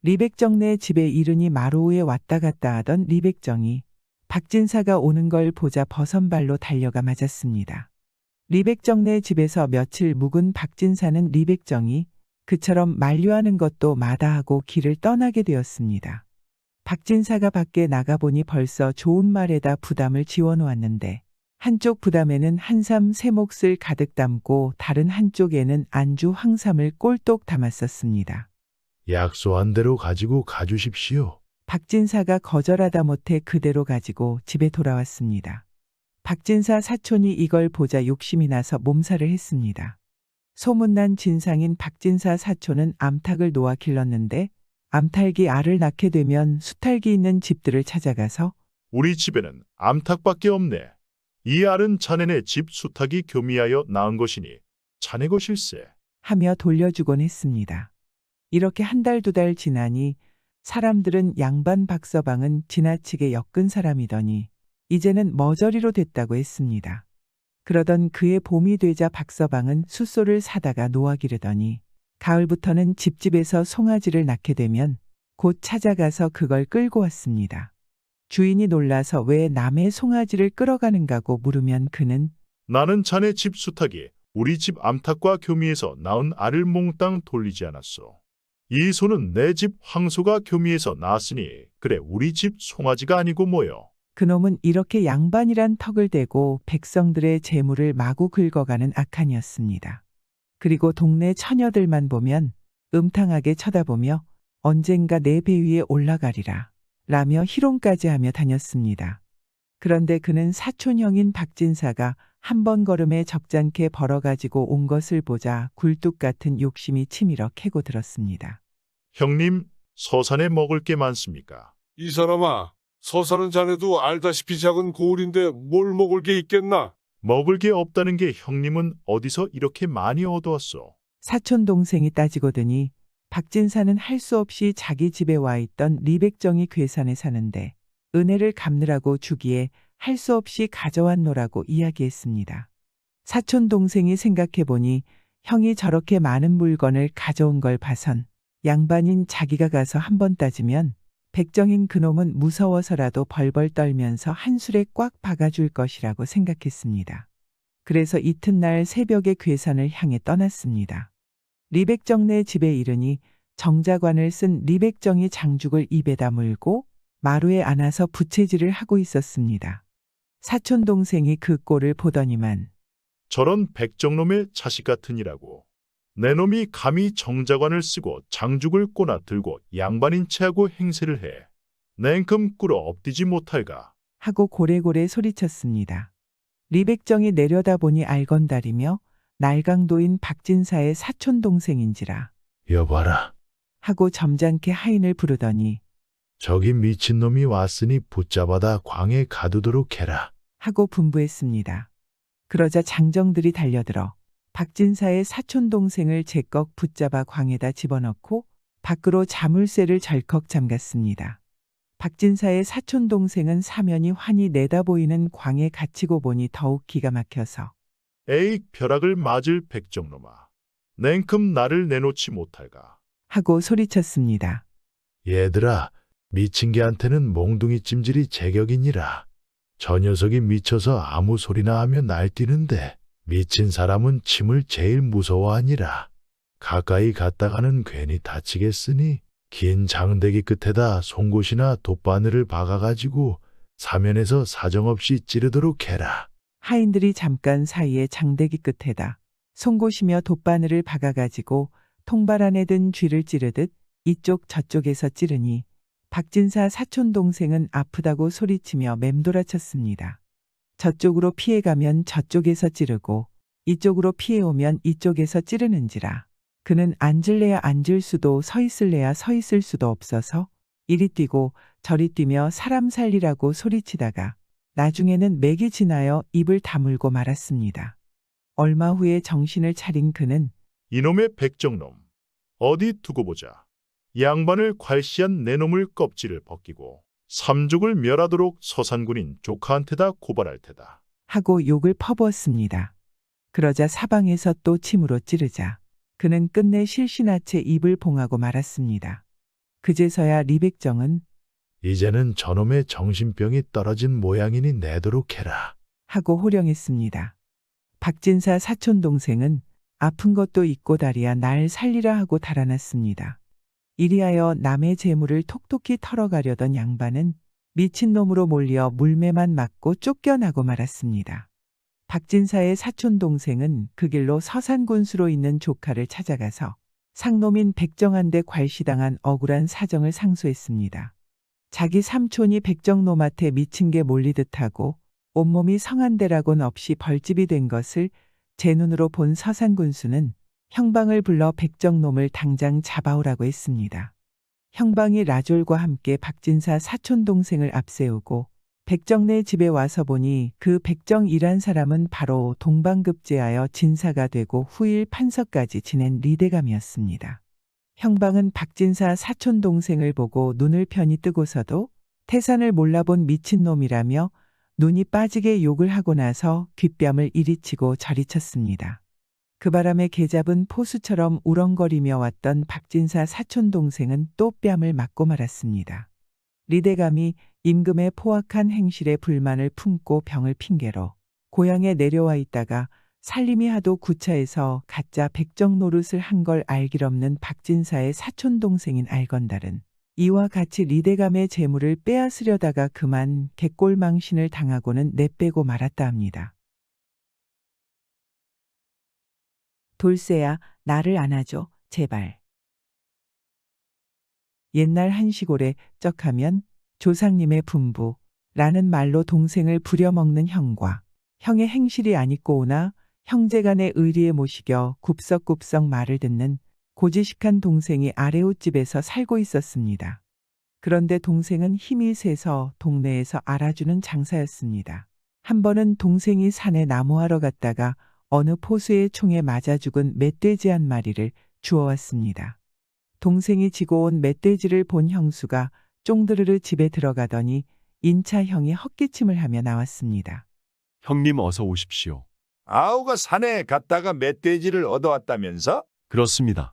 리백정네 집에 이르니 마루에 왔다 갔다 하던 리백정이 박진사가 오는 걸 보자 버선발로 달려가 맞았습니다. 리백정네 집에서 며칠 묵은 박진사는 리백정이 그처럼 만류하는 것도 마다하고 길을 떠나게 되었습니다. 박진사가 밖에 나가보니 벌써 좋은 말에다 부담을 지워놓았는데 한쪽 부담에는 한삼 세 몫을 가득 담고 다른 한쪽에는 안주 황삼을 꼴똑 담았었습니다. 약소한 대로 가지고 가주십시오. 박진사가 거절하다 못해 그대로 가지고 집에 돌아왔습니다. 박진사 사촌이 이걸 보자 욕심이 나서 몸살을 했습니다. 소문난 진상인 박진사 사촌은 암탉을 놓아 길렀는데 암탉이 알을 낳게 되면 수탉이 있는 집들을 찾아가서 우리 집에는 암탉밖에 없네. 이 알은 자네네 집 수탉이 교미하여 낳은 것이니 자네 것일세. 하며 돌려주곤 했습니다. 이렇게 한 달 두 달 지나니 사람들은 양반 박서방은 지나치게 엮은 사람이더니 이제는 머저리로 됐다고 했습니다. 그러던 그의 봄이 되자 박서방은 숫소를 사다가 놓아 기르더니 가을부터는 집집에서 송아지를 낳게 되면 곧 찾아가서 그걸 끌고 왔습니다. 주인이 놀라서 왜 남의 송아지를 끌어가는가고 물으면 그는 나는 자네 집 수탉이 우리 집 암탉과 교미해서 낳은 알을 몽땅 돌리지 않았소. 이 소는 내 집 황소가 교미해서 낳았으니 그래 우리 집 송아지가 아니고 뭐요. 그놈은 이렇게 양반이란 턱을 대고 백성들의 재물을 마구 긁어가는 악한이었습니다. 그리고 동네 처녀들만 보면 음탕하게 쳐다보며 언젠가 내 배 위에 올라가리라 라며 희롱까지 하며 다녔습니다. 그런데 그는 사촌형인 박진사가 한 번 걸음에 적잖게 벌어가지고 온 것을 보자 굴뚝 같은 욕심이 치밀어 캐고 들었습니다. 형님, 서산에 먹을 게 많습니까? 이 사람아, 서산은 자네도 알다시피 작은 고을인데 뭘 먹을 게 있겠나? 먹을 게 없다는 게 형님은 어디서 이렇게 많이 얻어왔소? 사촌 동생이 따지고 드니 박진사는 할 수 없이 자기 집에 와 있던 리백정이 괴산에 사는데 은혜를 갚느라고 주기에 할 수 없이 가져왔노라고 이야기했습니다. 사촌 동생이 생각해보니 형이 저렇게 많은 물건을 가져온 걸 봐선 양반인 자기가 가서 한번 따지면 백정인 그놈은 무서워서라도 벌벌 떨면서 한술에 꽉 박아줄 것이라고 생각했습니다. 그래서 이튿날 새벽에 괴산을 향해 떠났습니다. 리백정네 집에 이르니 정자관을 쓴 리백정이 장죽을 입에다 물고 마루에 앉아서 부채질을 하고 있었습니다. 사촌 동생이 그 꼴을 보더니만 저런 백정놈의 자식 같으니라고. 내 놈이 감히 정자관을 쓰고 장죽을 꼬나 들고 양반인 체하고 행세를 해. 냉큼 꿇어 엎디지 못할까. 하고 고래고래 소리쳤습니다. 리백정이 내려다보니 알건달이며 날강도인 박진사의 사촌 동생인지라. 여봐라. 하고 점잖게 하인을 부르더니 저기 미친놈이 왔으니 붙잡아다 광에 가두도록 해라. 하고 분부했습니다. 그러자 장정들이 달려들어 박진사의 사촌 동생을 제꺽 붙잡아 광에다 집어넣고 밖으로 자물쇠를 절컥 잠갔습니다. 박진사의 사촌 동생은 사면이 환히 내다보이는 광에 갇히고 보니 더욱 기가 막혀서 에이 벼락을 맞을 백정놈아. 냉큼 나를 내놓지 못할까. 하고 소리쳤습니다. 얘들아, 미친 개한테는 몽둥이 찜질이 제격이니라. 저 녀석이 미쳐서 아무 소리나 하면 날뛰는데 미친 사람은 침을 제일 무서워하니라. 가까이 갔다가는 괜히 다치겠으니 긴 장대기 끝에다 송곳이나 돗바늘을 박아가지고 사면에서 사정없이 찌르도록 해라. 하인들이 잠깐 사이에 장대기 끝에다 송곳이며 돗바늘을 박아가지고 통발 안에 든 쥐를 찌르듯 이쪽 저쪽에서 찌르니 박진사 사촌 동생은 아프다고 소리치며 맴돌아쳤습니다. 저쪽으로 피해가면 저쪽에서 찌르고 이쪽으로 피해오면 이쪽에서 찌르는지라. 그는 앉을래야 앉을 수도 서 있을래야 서 있을 수도 없어서 이리 뛰고 저리 뛰며 사람 살리라고 소리치다가 나중에는 맥이 지나여 입을 다물고 말았습니다. 얼마 후에 정신을 차린 그는 이놈의 백정놈, 어디 두고 보자. 양반을 괄시한 내 놈을 껍질을 벗기고 삼족을 멸하도록 서산군인 조카한테다 고발할 테다. 하고 욕을 퍼부었습니다. 그러자 사방에서 또 침으로 찌르자 그는 끝내 실신하채 입을 봉하고 말았습니다. 그제서야 리백정은 이제는 저놈의 정신병이 떨어진 모양이니 내도록 해라. 하고 호령했습니다. 박진사 사촌 동생은 아픈 것도 있고 다리야 날 살리라 하고 달아났습니다. 이리하여 남의 재물을 톡톡히 털어가려던 양반은 미친놈으로 몰려 물매만 맞고 쫓겨나고 말았습니다. 박진사의 사촌 동생은 그 길로 서산군수로 있는 조카를 찾아가서 상놈인 백정한테 괄시당한 억울한 사정을 상소했습니다. 자기 삼촌이 백정놈한테 미친 게 몰리듯하고 온몸이 성한대라곤 없이 벌집이 된 것을 제 눈으로 본 서산군수는 형방을 불러 백정놈을 당장 잡아오라고 했습니다. 형방이 라졸과 함께 박진사 사촌 동생을 앞세우고 백정네 집에 와서 보니 그 백정이란 사람은 바로 동방급제하여 진사가 되고 후일 판서까지 지낸 리대감이었습니다. 형방은 박진사 사촌 동생을 보고 눈을 편히 뜨고서도 태산을 몰라본 미친놈이라며 눈이 빠지게 욕을 하고 나서 귓뺨을 이리치고 저리쳤습니다. 그 바람에 개잡은 포수처럼 우렁거리며 왔던 박진사 사촌 동생은 또 뺨을 맞고 말았습니다. 리대감이 임금의 포악한 행실에 불만을 품고 병을 핑계로 고향에 내려와 있다가 살림이 하도 구차해서 가짜 백정 노릇을 한 걸 알길 없는 박진사의 사촌 동생인 알건달은 이와 같이 리대감의 재물을 빼앗으려다가 그만 갯골망신을 당하고는 내빼고 말았다 합니다. 돌쇠야, 나를 안아줘, 제발. 옛날 한시골에 쩍하면 조상님의 분부라는 말로 동생을 부려먹는 형과 형의 행실이 안 있고 오나 형제간의 의리에 모시겨 굽석굽석 말을 듣는 고지식한 동생이 아래옷집에서 살고 있었습니다. 그런데 동생은 힘이 세서 동네에서 알아주는 장사였습니다. 한 번은 동생이 산에 나무하러 갔다가 어느 포수의 총에 맞아 죽은 멧돼지 한 마리를 주워왔습니다. 동생이 지고 온 멧돼지를 본 형수가 쫑드르르 집에 들어가더니 인차 형이 헛기침을 하며 나왔습니다. 형님 어서 오십시오. 아우가 산에 갔다가 멧돼지를 얻어왔다면서? 그렇습니다.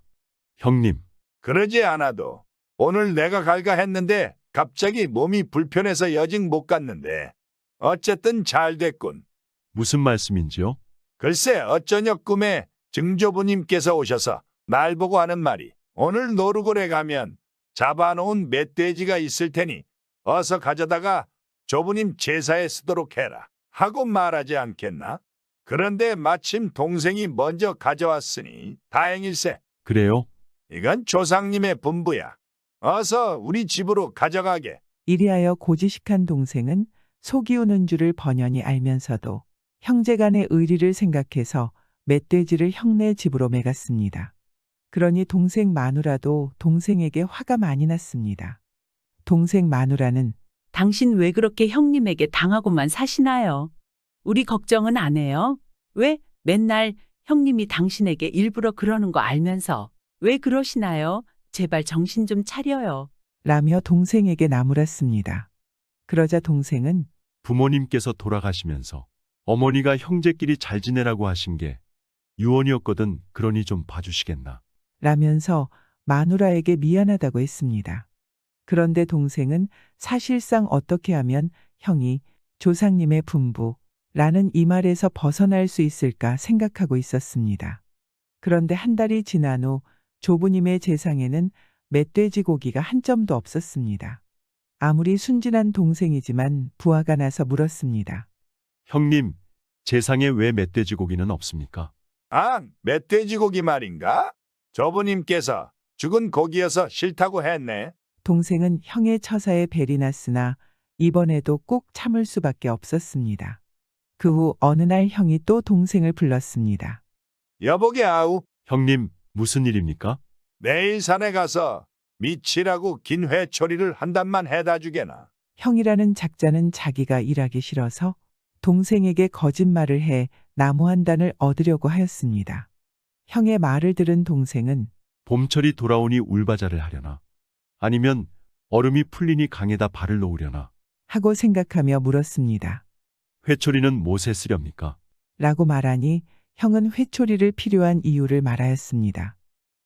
형님. 그러지 않아도 오늘 내가 갈까 했는데 갑자기 몸이 불편해서 여직 못 갔는데 어쨌든 잘 됐군. 무슨 말씀인지요? 글쎄 어쩌녁 꿈에 증조부님께서 오셔서 날 보고 하는 말이 오늘 노루골에 가면 잡아놓은 멧돼지가 있을 테니 어서 가져다가 조부님 제사에 쓰도록 해라 하고 말하지 않겠나? 그런데 마침 동생이 먼저 가져왔으니 다행일세. 그래요? 이건 조상님의 분부야. 어서 우리 집으로 가져가게. 이리하여 고지식한 동생은 속이 우는 줄을 번연히 알면서도 형제간의 의리를 생각해서 멧돼지를 형네 집으로 매갔습니다. 그러니 동생 마누라도 동생에게 화가 많이 났습니다. 동생 마누라는 당신 왜 그렇게 형님에게 당하고만 사시나요? 우리 걱정은 안 해요? 왜 맨날 형님이 당신에게 일부러 그러는 거 알면서 왜 그러시나요? 제발 정신 좀 차려요. 라며 동생에게 나무랐습니다. 그러자 동생은 부모님께서 돌아가시면서 어머니가 형제끼리 잘 지내라고 하신 게 유언이었거든. 그러니 좀 봐주시겠나. 라면서 마누라에게 미안하다고 했습니다. 그런데 동생은 사실상 어떻게 하면 형이 조상님의 분부라는 이 말에서 벗어날 수 있을까 생각하고 있었습니다. 그런데 한 달이 지난 후 조부님의 제상에는 멧돼지 고기가 한 점도 없었습니다. 아무리 순진한 동생이지만 부하가 나서 물었습니다. 형님, 제상에 왜 멧돼지 고기는 없습니까? 아, 멧돼지 고기 말인가? 조부님께서 죽은 고기여서 싫다고 했네. 동생은 형의 처사에 벨이 났으나 이번에도 꼭 참을 수밖에 없었습니다. 그 후 어느 날 형이 또 동생을 불렀습니다. 여보게 아우. 형님, 무슨 일입니까? 내일 산에 가서 미치라고 긴 회초리를 한 단만 해다 주게나. 형이라는 작자는 자기가 일하기 싫어서 동생에게 거짓말을 해 나무 한 단을 얻으려고 하였습니다. 형의 말을 들은 동생은 봄철이 돌아오니 울바자를 하려나? 아니면 얼음이 풀리니 강에다 발을 놓으려나? 하고 생각하며 물었습니다. 회초리는 못에 쓰렵니까? 라고 말하니 형은 회초리를 필요한 이유를 말하였습니다.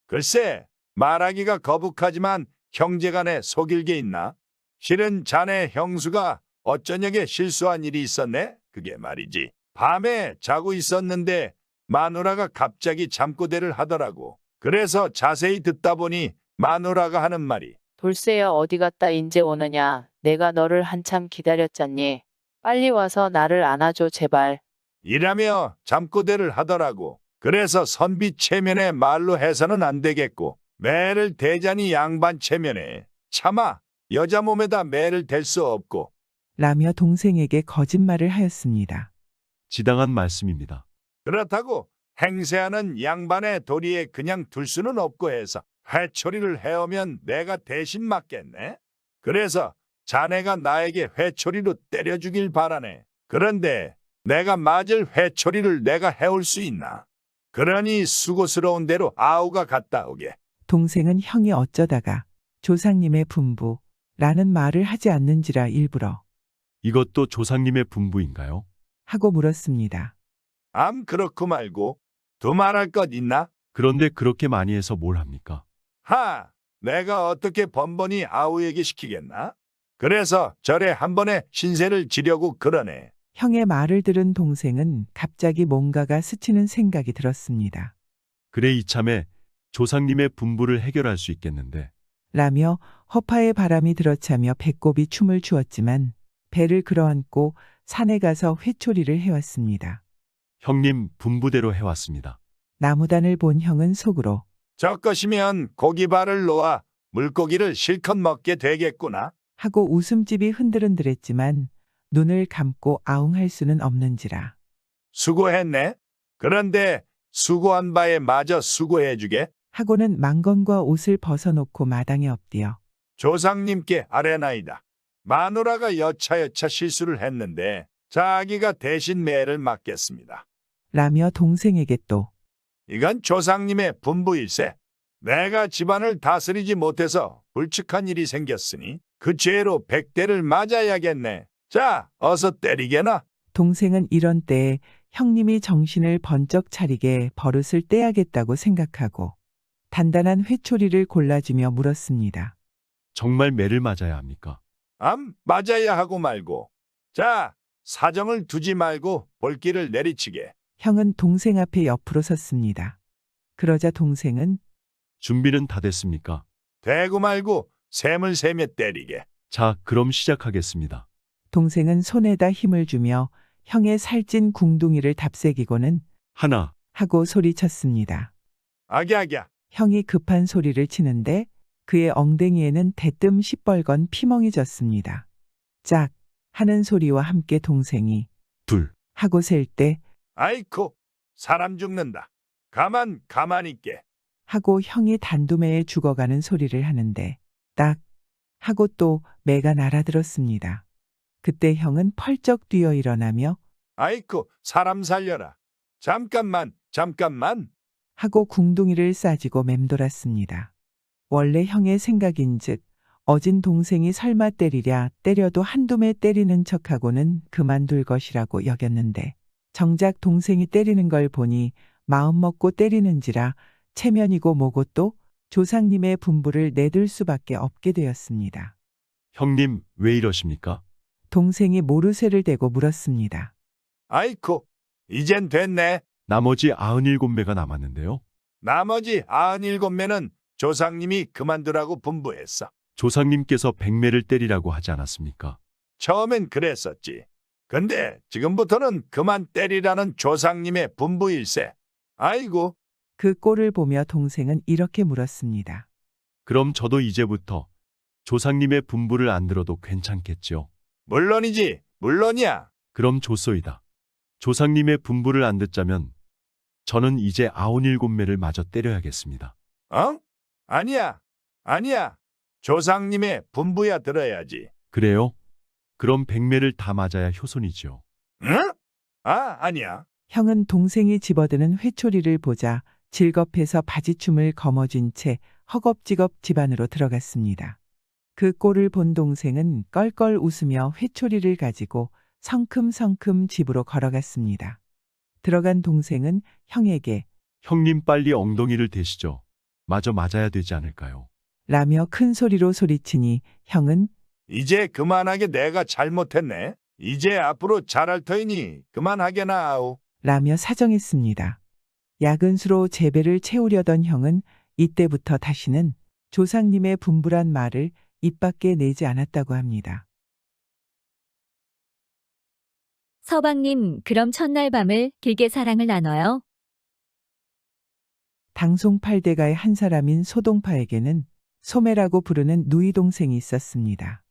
글쎄, 말하기가 거북하지만 형제간에 속일 게 있나? 실은 자네 형수가 어쩌녁에 실수한 일이 있었네? 그게 말이지. 밤에 자고 있었는데 마누라가 갑자기 잠꼬대를 하더라고. 그래서 자세히 듣다 보니 마누라가 하는 말이 돌쇠야 어디 갔다 인제 오느냐. 내가 너를 한참 기다렸잖니. 빨리 와서 나를 안아줘 제발. 이라며 잠꼬대를 하더라고. 그래서 선비 체면에 말로 해서는 안 되겠고 매를 대자니 양반 체면에 차마 여자 몸에다 매를 댈 수 없고 라며 동생에게 거짓말을 하였습니다. 지당한 말씀입니다. 그렇다고 행세하는 양반의 도리에 그냥 둘 수는 없고 해서 회초리를 해오면 내가 대신 맞겠네. 그래서 자네가 나에게 회초리로 때려주길 바라네. 그런데 내가 맞을 회초리를 내가 해올 수 있나? 그러니 수고스러운 대로 아우가 갔다 오게. 동생은 형이 어쩌다가 조상님의 분부라는 말을 하지 않는지라 일부러 이것도 조상님의 분부인가요? 하고 물었습니다. 그렇고 말고 두 말할 것 있나? 그런데 그렇게 많이 해서 뭘 합니까? 내가 어떻게 번번이 아우에게 시키겠나? 그래서 절에 한 번에 신세를 지려고 그러네. 형의 말을 들은 동생은 갑자기 뭔가가 스치는 생각이 들었습니다. 그래 이참에 조상님의 분부를 해결할 수 있겠는데. 라며 허파에 바람이 들어차며 배꼽이 춤을 추었지만 배를 끌어안고 산에 가서 회초리를 해왔습니다. 형님 분부대로 해왔습니다. 나무단을 본 형은 속으로 저 것이면 고기발을 놓아 물고기를 실컷 먹게 되겠구나. 하고 웃음집이 흔들흔들했지만 눈을 감고 아웅할 수는 없는지라. 수고했네. 그런데 수고한 바에 마저 수고해주게. 하고는 망건과 옷을 벗어놓고 마당에 엎드려 조상님께 아뢰나이다. 마누라가 여차여차 실수를 했는데 자기가 대신 매를 맡겠습니다. 라며 동생에게 또 이건 조상님의 분부일세. 내가 집안을 다스리지 못해서 불측한 일이 생겼으니 그 죄로 100대를 맞아야겠네. 자, 어서 때리게나. 동생은 이런 때에 형님이 정신을 번쩍 차리게 버릇을 떼야겠다고 생각하고 단단한 회초리를 골라주며 물었습니다. 정말 매를 맞아야 합니까? 맞아야 하고 말고. 자, 사정을 두지 말고 볼기를 내리치게. 형은 동생 앞에 옆으로 섰습니다. 그러자 동생은 준비는 다 됐습니까? 대고 말고 셈을 세며 때리게. 자, 그럼 시작하겠습니다. 동생은 손에다 힘을 주며 형의 살찐 궁둥이를 답새기고는 하나 하고 소리쳤습니다. 아갸. 형이 급한 소리를 치는데 그의 엉덩이에는 대뜸 시뻘건 피멍이 졌습니다. 짝 하는 소리와 함께 동생이 둘 하고 셀 때 아이코, 사람 죽는다. 가만 있게. 하고 형이 단두매에 죽어가는 소리를 하는데 딱 하고 또 매가 날아들었습니다. 그때 형은 펄쩍 뛰어 일어나며 아이코, 사람 살려라. 잠깐만. 하고 궁둥이를 싸지고 맴돌았습니다. 원래 형의 생각인즉 어진 동생이 설마 때려도 한두 매 때리는 척하고는 그만둘 것이라고 여겼는데 정작 동생이 때리는 걸 보니 마음먹고 때리는지라 체면이고 뭐고 또 조상님의 분부를 내들 수밖에 없게 되었습니다. 형님 왜 이러십니까? 동생이 모르쇠를 대고 물었습니다. 아이코, 이젠 됐네. 나머지 97매가 남았는데요. 나머지 97매는 조상님이 그만두라고 분부했어. 조상님께서 100매를 때리라고 하지 않았습니까? 처음엔 그랬었지. 근데 지금부터는 그만 때리라는 조상님의 분부일세. 아이고. 그 꼴을 보며 동생은 이렇게 물었습니다. 그럼 저도 이제부터 조상님의 분부를 안 들어도 괜찮겠죠? 물론이지. 물론이야. 그럼 좋소이다. 조상님의 분부를 안 듣자면 저는 이제 97매를 마저 때려야겠습니다. 아니야. 조상님의 분부야 들어야지. 그래요? 그럼 100매를 다 맞아야 효손이죠. 응? 아니야. 형은 동생이 집어드는 회초리를 보자 질겁해서 바지춤을 거머쥔 채 허겁지겁 집 안으로 들어갔습니다. 그 꼴을 본 동생은 껄껄 웃으며 회초리를 가지고 성큼성큼 집으로 걸어갔습니다. 들어간 동생은 형에게 형님 빨리 엉덩이를 대시죠. 마저 맞아야 되지 않을까요? 라며 큰 소리로 소리치니 형은 이제 그만하게 내가 잘못했네. 이제 앞으로 잘할 터이니 그만하게나 아우. 라며 사정했습니다. 야근수로 재배를 채우려던 형은 이때부터 다시는 조상님의 분불한 말을 입 밖에 내지 않았다고 합니다. 서방님, 그럼 첫날 밤을 길게 사랑을 나눠요. 당송팔대가의 한 사람인 소동파에게는 소매라고 부르는 누이 동생이 있었습니다.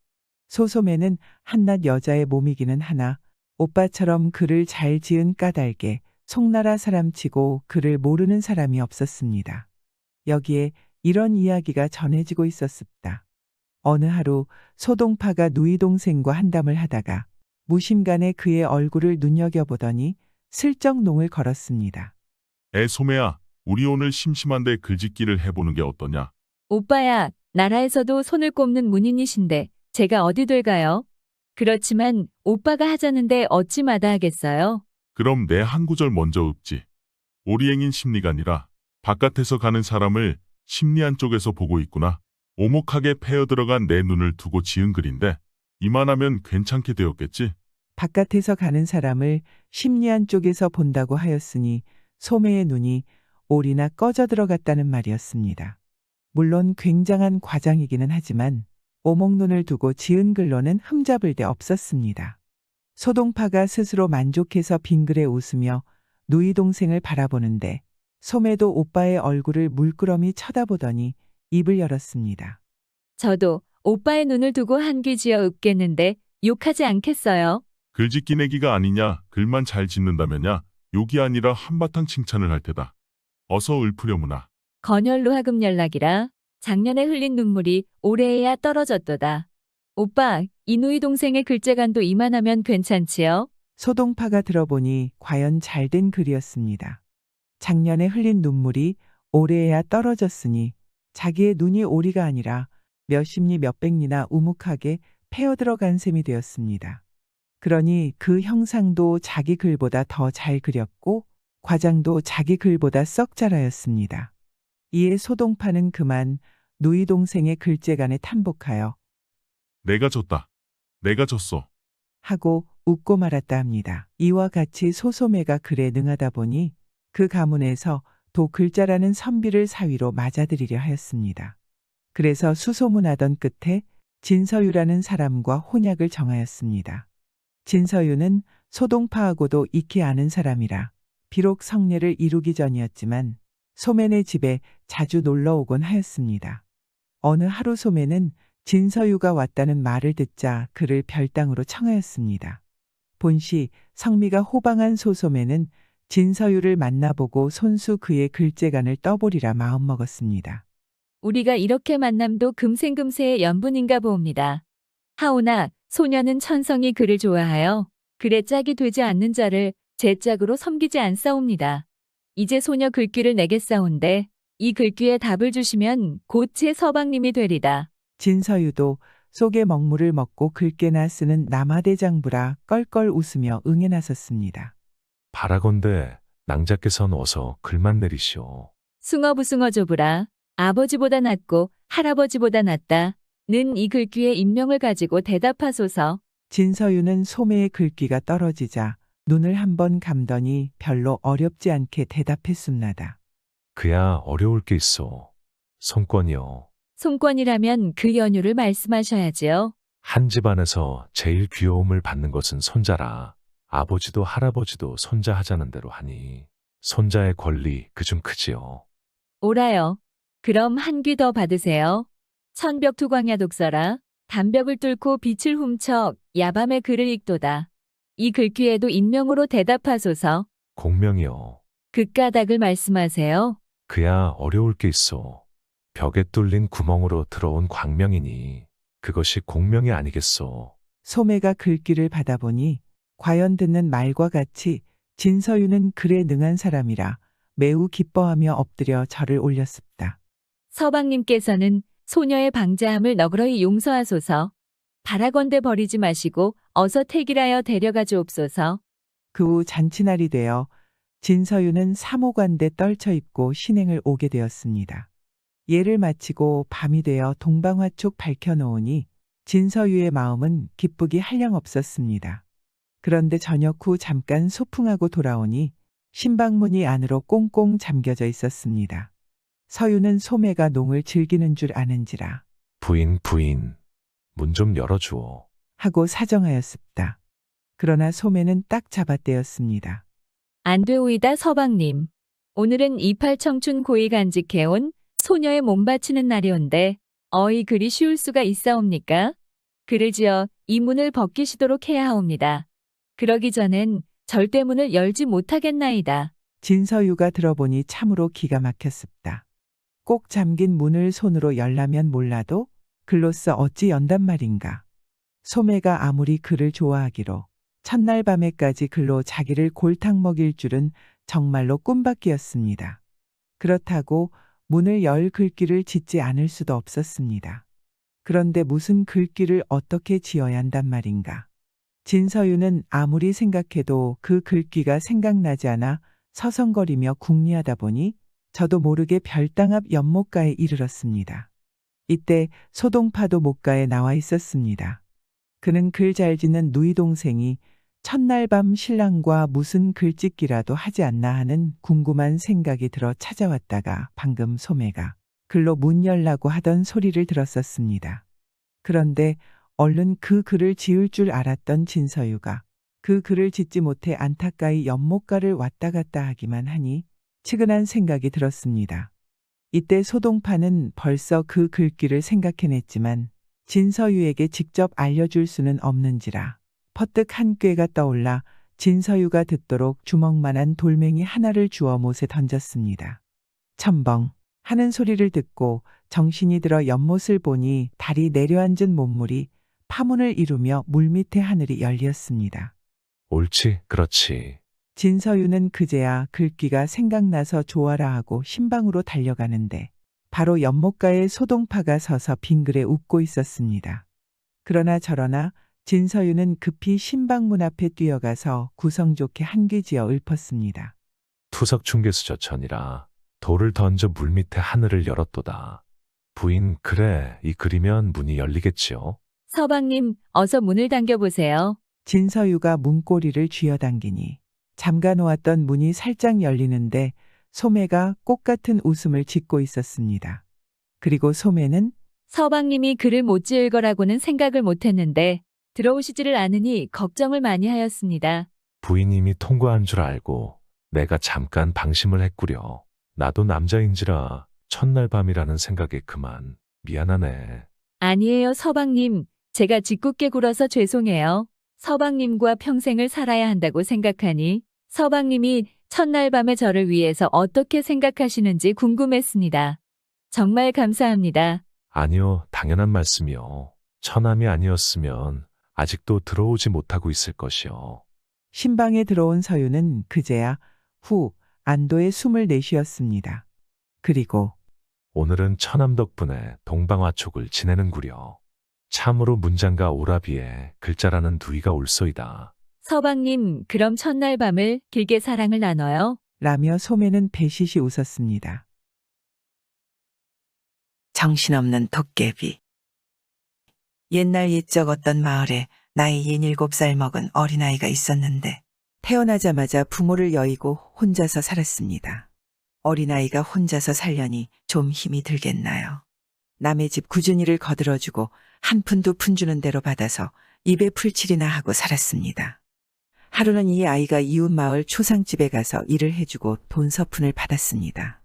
소소매는 한낱 여자의 몸이기는 하나 오빠처럼 글을 잘 지은 까닭에 송나라 사람치고 글을 모르는 사람이 없었습니다. 여기에 이런 이야기가 전해지고 있었습니다. 어느 하루 소동파가 누이 동생과 한담을 하다가 무심간에 그의 얼굴을 눈여겨보더니 슬쩍 농을 걸었습니다. 소매야, 우리 오늘 심심한데 글짓기를 해보는 게 어떠냐? 오빠야, 나라에서도 손을 꼽는 문인이신데 제가 어디 될까요? 그렇지만 오빠가 하자는데 어찌 마다하겠어요? 그럼 내 한 구절 먼저 읊지. 오리행인 심리가 아니라 바깥에서 가는 사람을 심리 안쪽에서 보고 있구나. 오목하게 패어 들어간 내 눈을 두고 지은 글인데 이만하면 괜찮게 되었겠지? 바깥에서 가는 사람을 심리안 쪽에서 본다고 하였으니 소매의 눈이 올이나 꺼져 들어갔다는 말이었습니다. 물론 굉장한 과장이기는 하지만 오목눈을 두고 지은 글로는 흠잡을 데 없었습니다. 소동파가 스스로 만족해서 빙그레 웃으며 누이 동생을 바라보는데 소매도 오빠의 얼굴을 물끄러미 쳐다보더니 입을 열었습니다. 저도 오빠의 눈을 두고 한귀 지어 읊겠는데 욕하지 않겠어요? 글짓기 내기가 아니냐, 글만 잘 짓는다면야 욕이 아니라 한바탕 칭찬을 할 테다. 어서 읊으려무나. 건열로 하금 연락이라 작년에 흘린 눈물이 올해에야 떨어졌도다. 오빠, 이 누이 동생의 글재간도 이만하면 괜찮지요? 소동파가 들어보니 과연 잘된 글이었습니다. 작년에 흘린 눈물이 올해에야 떨어졌으니 자기의 눈이 오리가 아니라 몇십리 몇백리나 우묵하게 패어 들어간 셈이 되었습니다. 그러니 그 형상도 자기 글보다 더 잘 그렸고 과장도 자기 글보다 썩 잘하였습니다. 이에 소동파는 그만 누이 동생의 글재간에 탐복하여 내가 졌다. 내가 졌어. 하고 웃고 말았다 합니다. 이와 같이 소소매가 글에 능하다 보니 그 가문에서 도 글자라는 선비를 사위로 맞아들이려 하였습니다. 그래서 수소문하던 끝에 진서유라는 사람과 혼약을 정하였습니다. 진서유는 소동파하고도 익히 아는 사람이라 비록 성례를 이루기 전이었지만 소매네 집에 자주 놀러 오곤 하였습니다. 어느 하루 소매는 진서유가 왔다는 말을 듣자 그를 별당으로 청하였습니다. 본시 성미가 호방한 소소매는 진서유를 만나보고 손수 그의 글재간을 떠보리라 마음먹었습니다. 우리가 이렇게 만남도 금생금세의 연분인가 보옵니다. 하오나 소녀는 천성이 그를 좋아하여 글의 짝이 되지 않는 자를 제 짝으로 섬기지 않사옵니다. 이제 소녀 글귀를 내겠사온데 이 글귀에 답을 주시면 곧 제 서방님이 되리다. 진서유도 속에 먹물을 먹고 글깨나 쓰는 남하대장부라 껄껄 웃으며 응해 나섰습니다. 바라건대 낭자께선 어서 글만 내리시오. 숭어부숭어조부라 아버지보다 낫고 할아버지보다 낫다. 는 이 글귀의 인명을 가지고 대답하소서. 진서유는 소매의 글귀가 떨어지자 눈을 한번 감더니 별로 어렵지 않게 대답했습니다. 그야 어려울 게 있어. 손권이요. 손권이라면 그 연유를 말씀하셔야지요. 한 집안에서 제일 귀여움을 받는 것은 손자라. 아버지도 할아버지도 손자 하자는 대로 하니 손자의 권리 그중 크지요. 오라요. 그럼 한 귀 더 받으세요. 천벽투광야 독서라. 담벽을 뚫고 빛을 훔쳐 야밤의 글을 읽도다. 이 글귀에도 인명으로 대답하소서. 공명이요. 그 까닭을 말씀하세요. 그야 어려울 게 있어. 벽에 뚫린 구멍으로 들어온 광명이니 그것이 공명이 아니겠소. 소매가 글귀를 받아보니 과연 듣는 말과 같이 진서유는 글에 능한 사람이라 매우 기뻐하며 엎드려 절을 올렸습니다. 서방님께서는 소녀의 방자함을 너그러이 용서하소서. 바라건대 버리지 마시고 어서 택일하여 데려가 주옵소서. 그 후 잔치날이 되어 진서유는 사모관대 떨쳐 입고 신행을 오게 되었습니다. 예를 마치고 밤이 되어 동방화촉 밝혀놓으니 진서유의 마음은 기쁘기 한량없었습니다. 그런데 저녁 후 잠깐 소풍하고 돌아오니 신방문이 안으로 꽁꽁 잠겨져 있었습니다. 서유는 소매가 농을 즐기는 줄 아는지라 부인, 문 좀 열어주오. 하고 사정하였습니다. 그러나 소매는 딱 잡아떼었습니다. 안 되오이다 서방님. 오늘은 이팔 청춘 고이 간직해온 소녀의 몸 바치는 날이온데 어이 그리 쉬울 수가 있사옵니까? 그를 지어 이 문을 벗기시도록 해야 하옵니다. 그러기 전엔 절대 문을 열지 못하겠나이다. 진서유가 들어보니 참으로 기가 막혔습니다. 꼭 잠긴 문을 손으로 열라면 몰라도 글로써 어찌 연단 말인가. 소매가 아무리 그를 좋아하기로 첫날 밤에까지 글로 자기를 골탕 먹일 줄은 정말로 꿈밖이었습니다. 그렇다고 문을 열 글귀를 짓지 않을 수도 없었습니다. 그런데 무슨 글귀를 어떻게 지어야 한단 말인가. 진서유는 아무리 생각해도 그 글귀가 생각나지 않아 서성거리며 궁리하다 보니 저도 모르게 별당 앞 연못가에 이르렀습니다. 이때 소동파도 못가에 나와 있었습니다. 그는 글 잘 짓는 누이 동생이 첫날 밤 신랑과 무슨 글짓기라도 하지 않나 하는 궁금한 생각이 들어 찾아왔다가 방금 소매가 글로 문 열라고 하던 소리를 들었었습니다. 그런데 얼른 그 글을 지을 줄 알았던 진서유가 그 글을 짓지 못해 안타까이 연못가를 왔다 갔다 하기만 하니 치근한 생각이 들었습니다. 이때 소동파는 벌써 그 글귀를 생각해냈지만 진서유에게 직접 알려줄 수는 없는지라 퍼뜩 한 꾀가 떠올라 진서유가 듣도록 주먹만한 돌멩이 하나를 주워 못에 던졌습니다. 첨벙 하는 소리를 듣고 정신이 들어 연못을 보니 달이 내려앉은 못물이 파문을 이루며 물밑의 하늘이 열렸습니다. 옳지, 그렇지. 진서유는 그제야 글귀가 생각나서 좋아라 하고 신방으로 달려가는데 바로 연못가에 소동파가 서서 빙그레 웃고 있었습니다. 그러나 저러나 진서유는 급히 신방문 앞에 뛰어가서 구성 좋게 한귀지어 읊었습니다. 투석 중개수저 전이라 돌을 던져 물밑에 하늘을 열었도다. 부인, 그래, 이 글이면 문이 열리겠지요. 서방님, 어서 문을 당겨보세요. 진서유가 문고리를 쥐어당기니 잠가놓았던 문이 살짝 열리는데 소매가 꽃 같은 웃음을 짓고 있었습니다. 그리고 소매는 서방님이 글을 못 지을 거라고는 생각을 못했는데 들어오시지를 않으니 걱정을 많이 하였습니다. 부인님이 통과한 줄 알고 내가 잠깐 방심을 했구려. 나도 남자인지라 첫날 밤이라는 생각에 그만. 미안하네. 아니에요, 서방님. 제가 짓궂게 굴어서 죄송해요. 서방님과 평생을 살아야 한다고 생각하니 서방님이 첫날 밤에 저를 위해서 어떻게 생각하시는지 궁금했습니다. 정말 감사합니다. 아니요, 당연한 말씀이요. 처남이 아니었으면 아직도 들어오지 못하고 있을 것이요. 신방에 들어온 서유는 그제야 후 안도의 숨을 내쉬었습니다. 그리고 오늘은 처남 덕분에 동방화촉을 지내는구려. 참으로 문장과 오라비에 글자라는 두이가 올소이다. 서방님, 그럼 첫날 밤을 길게 사랑을 나눠요? 라며 소매는 배시시 웃었습니다. 정신없는 도깨비. 옛날 옛적 어떤 마을에 나이 67살 먹은 어린아이가 있었는데 태어나자마자 부모를 여의고 혼자서 살았습니다. 어린아이가 혼자서 살려니 좀 힘이 들겠나요. 남의 집 꾸준히를 거들어주고 한 푼 두 푼 주는 대로 받아서 입에 풀칠이나 하고 살았습니다. 하루는 이 아이가 이웃 마을 초상집에 가서 일을 해주고 돈 서푼을 받았습니다.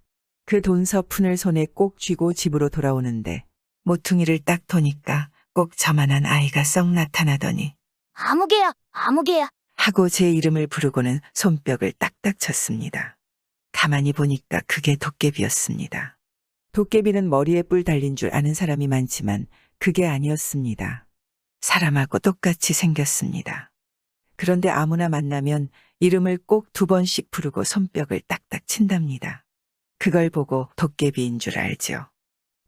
그 돈 서푼을 손에 꼭 쥐고 집으로 돌아오는데 모퉁이를 딱 도니까 꼭 저만한 아이가 썩 나타나더니 아무개야, 아무개야 하고 제 이름을 부르고는 손뼉을 딱딱 쳤습니다. 가만히 보니까 그게 도깨비였습니다. 도깨비는 머리에 뿔 달린 줄 아는 사람이 많지만 그게 아니었습니다. 사람하고 똑같이 생겼습니다. 그런데 아무나 만나면 이름을 꼭 2번씩 부르고 손뼉을 딱딱 친답니다. 그걸 보고 도깨비인 줄 알죠.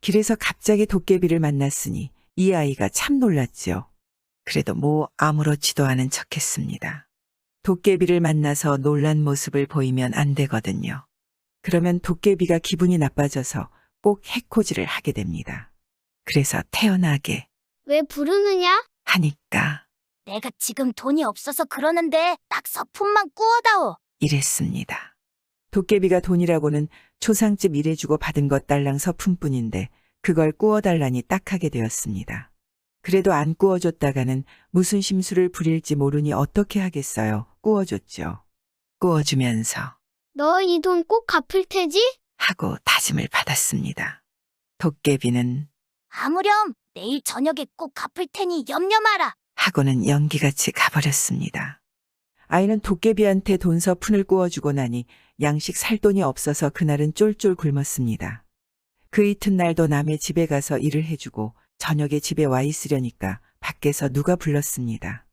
길에서 갑자기 도깨비를 만났으니 이 아이가 참 놀랐죠. 그래도 뭐 아무렇지도 않은 척했습니다. 도깨비를 만나서 놀란 모습을 보이면 안 되거든요. 그러면 도깨비가 기분이 나빠져서 꼭 해코지를 하게 됩니다. 그래서 태연하게 왜 부르느냐? 하니까 내가 지금 돈이 없어서 그러는데 딱 서푼만 꾸어다오. 이랬습니다. 도깨비가 돈이라고는 초상집 일해주고 받은 것 달랑 서푼뿐인데 그걸 구워달라니 딱하게 되었습니다. 그래도 안 구워줬다가는 무슨 심술을 부릴지 모르니 어떻게 하겠어요. 구워줬죠. 구워주면서 너 이 돈 꼭 갚을 테지? 하고 다짐을 받았습니다. 도깨비는 아무렴, 내일 저녁에 꼭 갚을 테니 염려 마라. 하고는 연기같이 가버렸습니다. 아이는 도깨비한테 돈 서푼을 구워주고 나니 양식 살 돈이 없어서 그날은 쫄쫄 굶었습니다. 그 이튿날도 남의 집에 가서 일을 해주고 저녁에 집에 와 있으려니까 밖에서 누가 불렀습니다.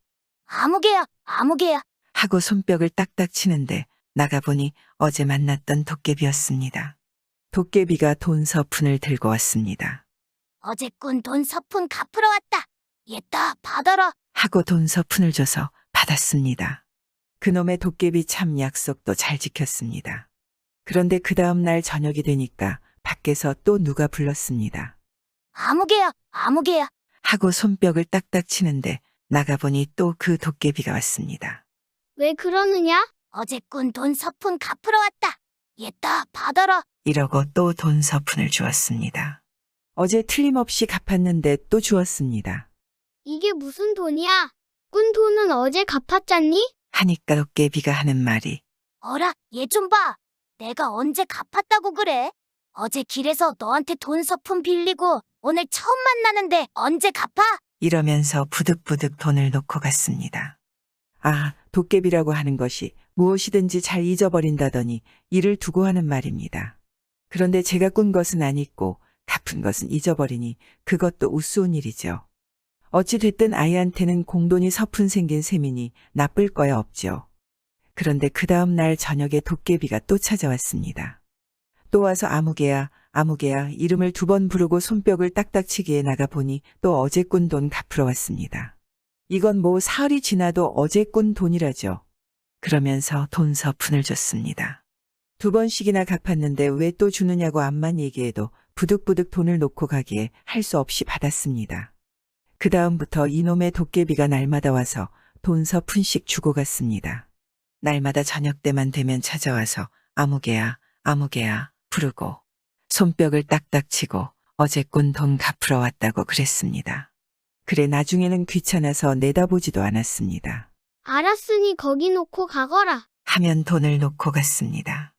아무개야, 아무개야. 하고 손뼉을 딱딱 치는데 나가보니 어제 만났던 도깨비였습니다. 도깨비가 돈 서푼을 들고 왔습니다. 어제 꾼 돈 서푼 갚으러 왔다. 얘따 받아라. 하고 돈 서푼을 줘서 받았습니다. 그놈의 도깨비 참 약속도 잘 지켰습니다. 그런데 그 다음 날 저녁이 되니까 밖에서 또 누가 불렀습니다. 아무개야, 아무개야. 하고 손뼉을 딱딱 치는데 나가보니 또 그 도깨비가 왔습니다. 왜 그러느냐? 어제 꾼 돈 서푼 갚으러 왔다. 얘따 받아라. 이러고 또 돈 서푼을 주었습니다. 어제 틀림없이 갚았는데 또 주었습니다. 이게 무슨 돈이야? 꾼 돈은 어제 갚았잖니? 하니까 도깨비가 하는 말이 어라, 얘 좀 봐. 내가 언제 갚았다고 그래? 어제 길에서 너한테 돈 서푼 빌리고 오늘 처음 만나는데 언제 갚아? 이러면서 부득부득 돈을 놓고 갔습니다. 아, 도깨비라고 하는 것이 무엇이든지 잘 잊어버린다더니 이를 두고 하는 말입니다. 그런데 제가 꾼 것은 안 잊고 갚은 것은 잊어버리니 그것도 우스운 일이죠. 어찌 됐든 아이한테는 공돈이 서푼 생긴 셈이니 나쁠 거야 없죠. 그런데 그 다음 날 저녁에 도깨비가 또 찾아왔습니다. 또 와서 아무개야, 아무개야 이름을 2번 부르고 손뼉을 딱딱 치기에 나가보니 또 어제 꾼 돈 갚으러 왔습니다. 이건 뭐 사흘이 지나도 어제 꾼 돈이라죠. 그러면서 돈 서푼을 줬습니다. 2번씩이나 갚았는데 왜 또 주느냐고 암만 얘기해도 부득부득 돈을 놓고 가기에 할 수 없이 받았습니다. 그 다음부터 이놈의 도깨비가 날마다 와서 돈 서푼씩 주고 갔습니다. 날마다 저녁 때만 되면 찾아와서 아무개야, 아무개야 부르고 손뼉을 딱딱 치고 어제 꾼 돈 갚으러 왔다고 그랬습니다. 그래 나중에는 귀찮아서 내다보지도 않았습니다. 알았으니 거기 놓고 가거라. 하면 돈을 놓고 갔습니다.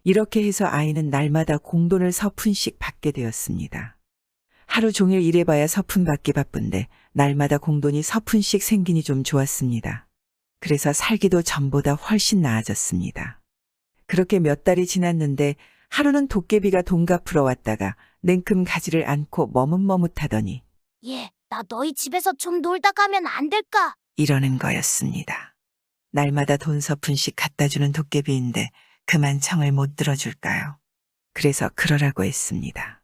이렇게 해서 아이는 날마다 공돈을 서푼씩 받게 되었습니다. 하루 종일 일해봐야 서푼 받기 바쁜데 날마다 공돈이 서푼씩 생기니 좀 좋았습니다. 그래서 살기도 전보다 훨씬 나아졌습니다. 그렇게 몇 달이 지났는데 하루는 도깨비가 돈 갚으러 왔다가 냉큼 가지를 않고 머뭇머뭇하더니 얘, 나 너희 집에서 좀 놀다 가면 안 될까? 이러는 거였습니다. 날마다 돈 서푼씩 갖다 주는 도깨비인데 그만 청을 못 들어줄까요? 그래서 그러라고 했습니다.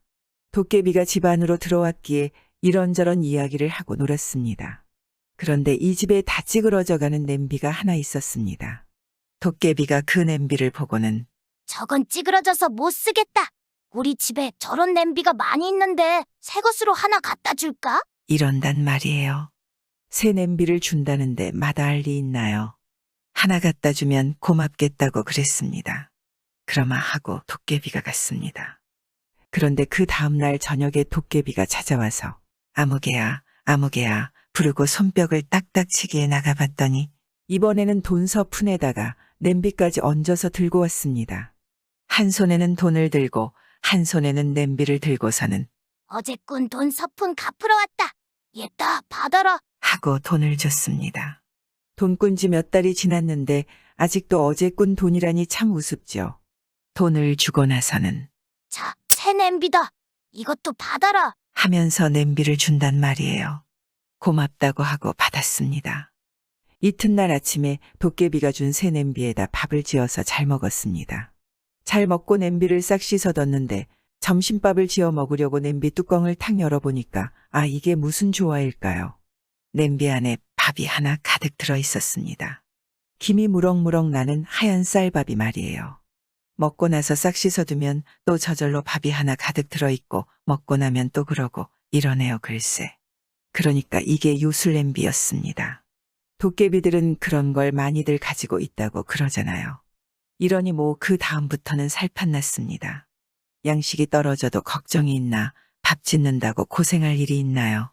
도깨비가 집 안으로 들어왔기에 이런저런 이야기를 하고 놀았습니다. 그런데 이 집에 다 찌그러져가는 냄비가 하나 있었습니다. 도깨비가 그 냄비를 보고는 저건 찌그러져서 못 쓰겠다. 우리 집에 저런 냄비가 많이 있는데 새 것으로 하나 갖다 줄까? 이런단 말이에요. 새 냄비를 준다는데 마다할 리 있나요? 하나 갖다 주면 고맙겠다고 그랬습니다. 그러마 하고 도깨비가 갔습니다. 그런데 그 다음날 저녁에 도깨비가 찾아와서 아무개야, 아무개야 부르고 손뼉을 딱딱 치기에 나가봤더니 이번에는 돈 서푼에다가 냄비까지 얹어서 들고 왔습니다. 한 손에는 돈을 들고 한 손에는 냄비를 들고서는 어제 꾼 돈 서푼 갚으러 왔다. 얘따 받아라. 하고 돈을 줬습니다. 돈 꾼 지 몇 달이 지났는데 아직도 어제 꾼 돈이라니 참 우습죠. 돈을 주고 나서는 자, 새 냄비다. 이것도 받아라. 하면서 냄비를 준단 말이에요. 고맙다고 하고 받았습니다. 이튿날 아침에 도깨비가 준 새 냄비에다 밥을 지어서 잘 먹었습니다. 잘 먹고 냄비를 싹 씻어뒀는데 점심밥을 지어 먹으려고 냄비 뚜껑을 탁 열어보니까 아 이게 무슨 조화일까요? 냄비 안에 밥이 하나 가득 들어 있었습니다. 김이 무럭무럭 나는 하얀 쌀밥이 말이에요. 먹고 나서 싹 씻어두면 또 저절로 밥이 하나 가득 들어있고 먹고 나면 또 그러고 이러네요 글쎄. 그러니까 이게 요술냄비였습니다. 도깨비들은 그런 걸 많이들 가지고 있다고 그러잖아요. 이러니 뭐 그 다음부터는 살판났습니다. 양식이 떨어져도 걱정이 있나, 밥 짓는다고 고생할 일이 있나요?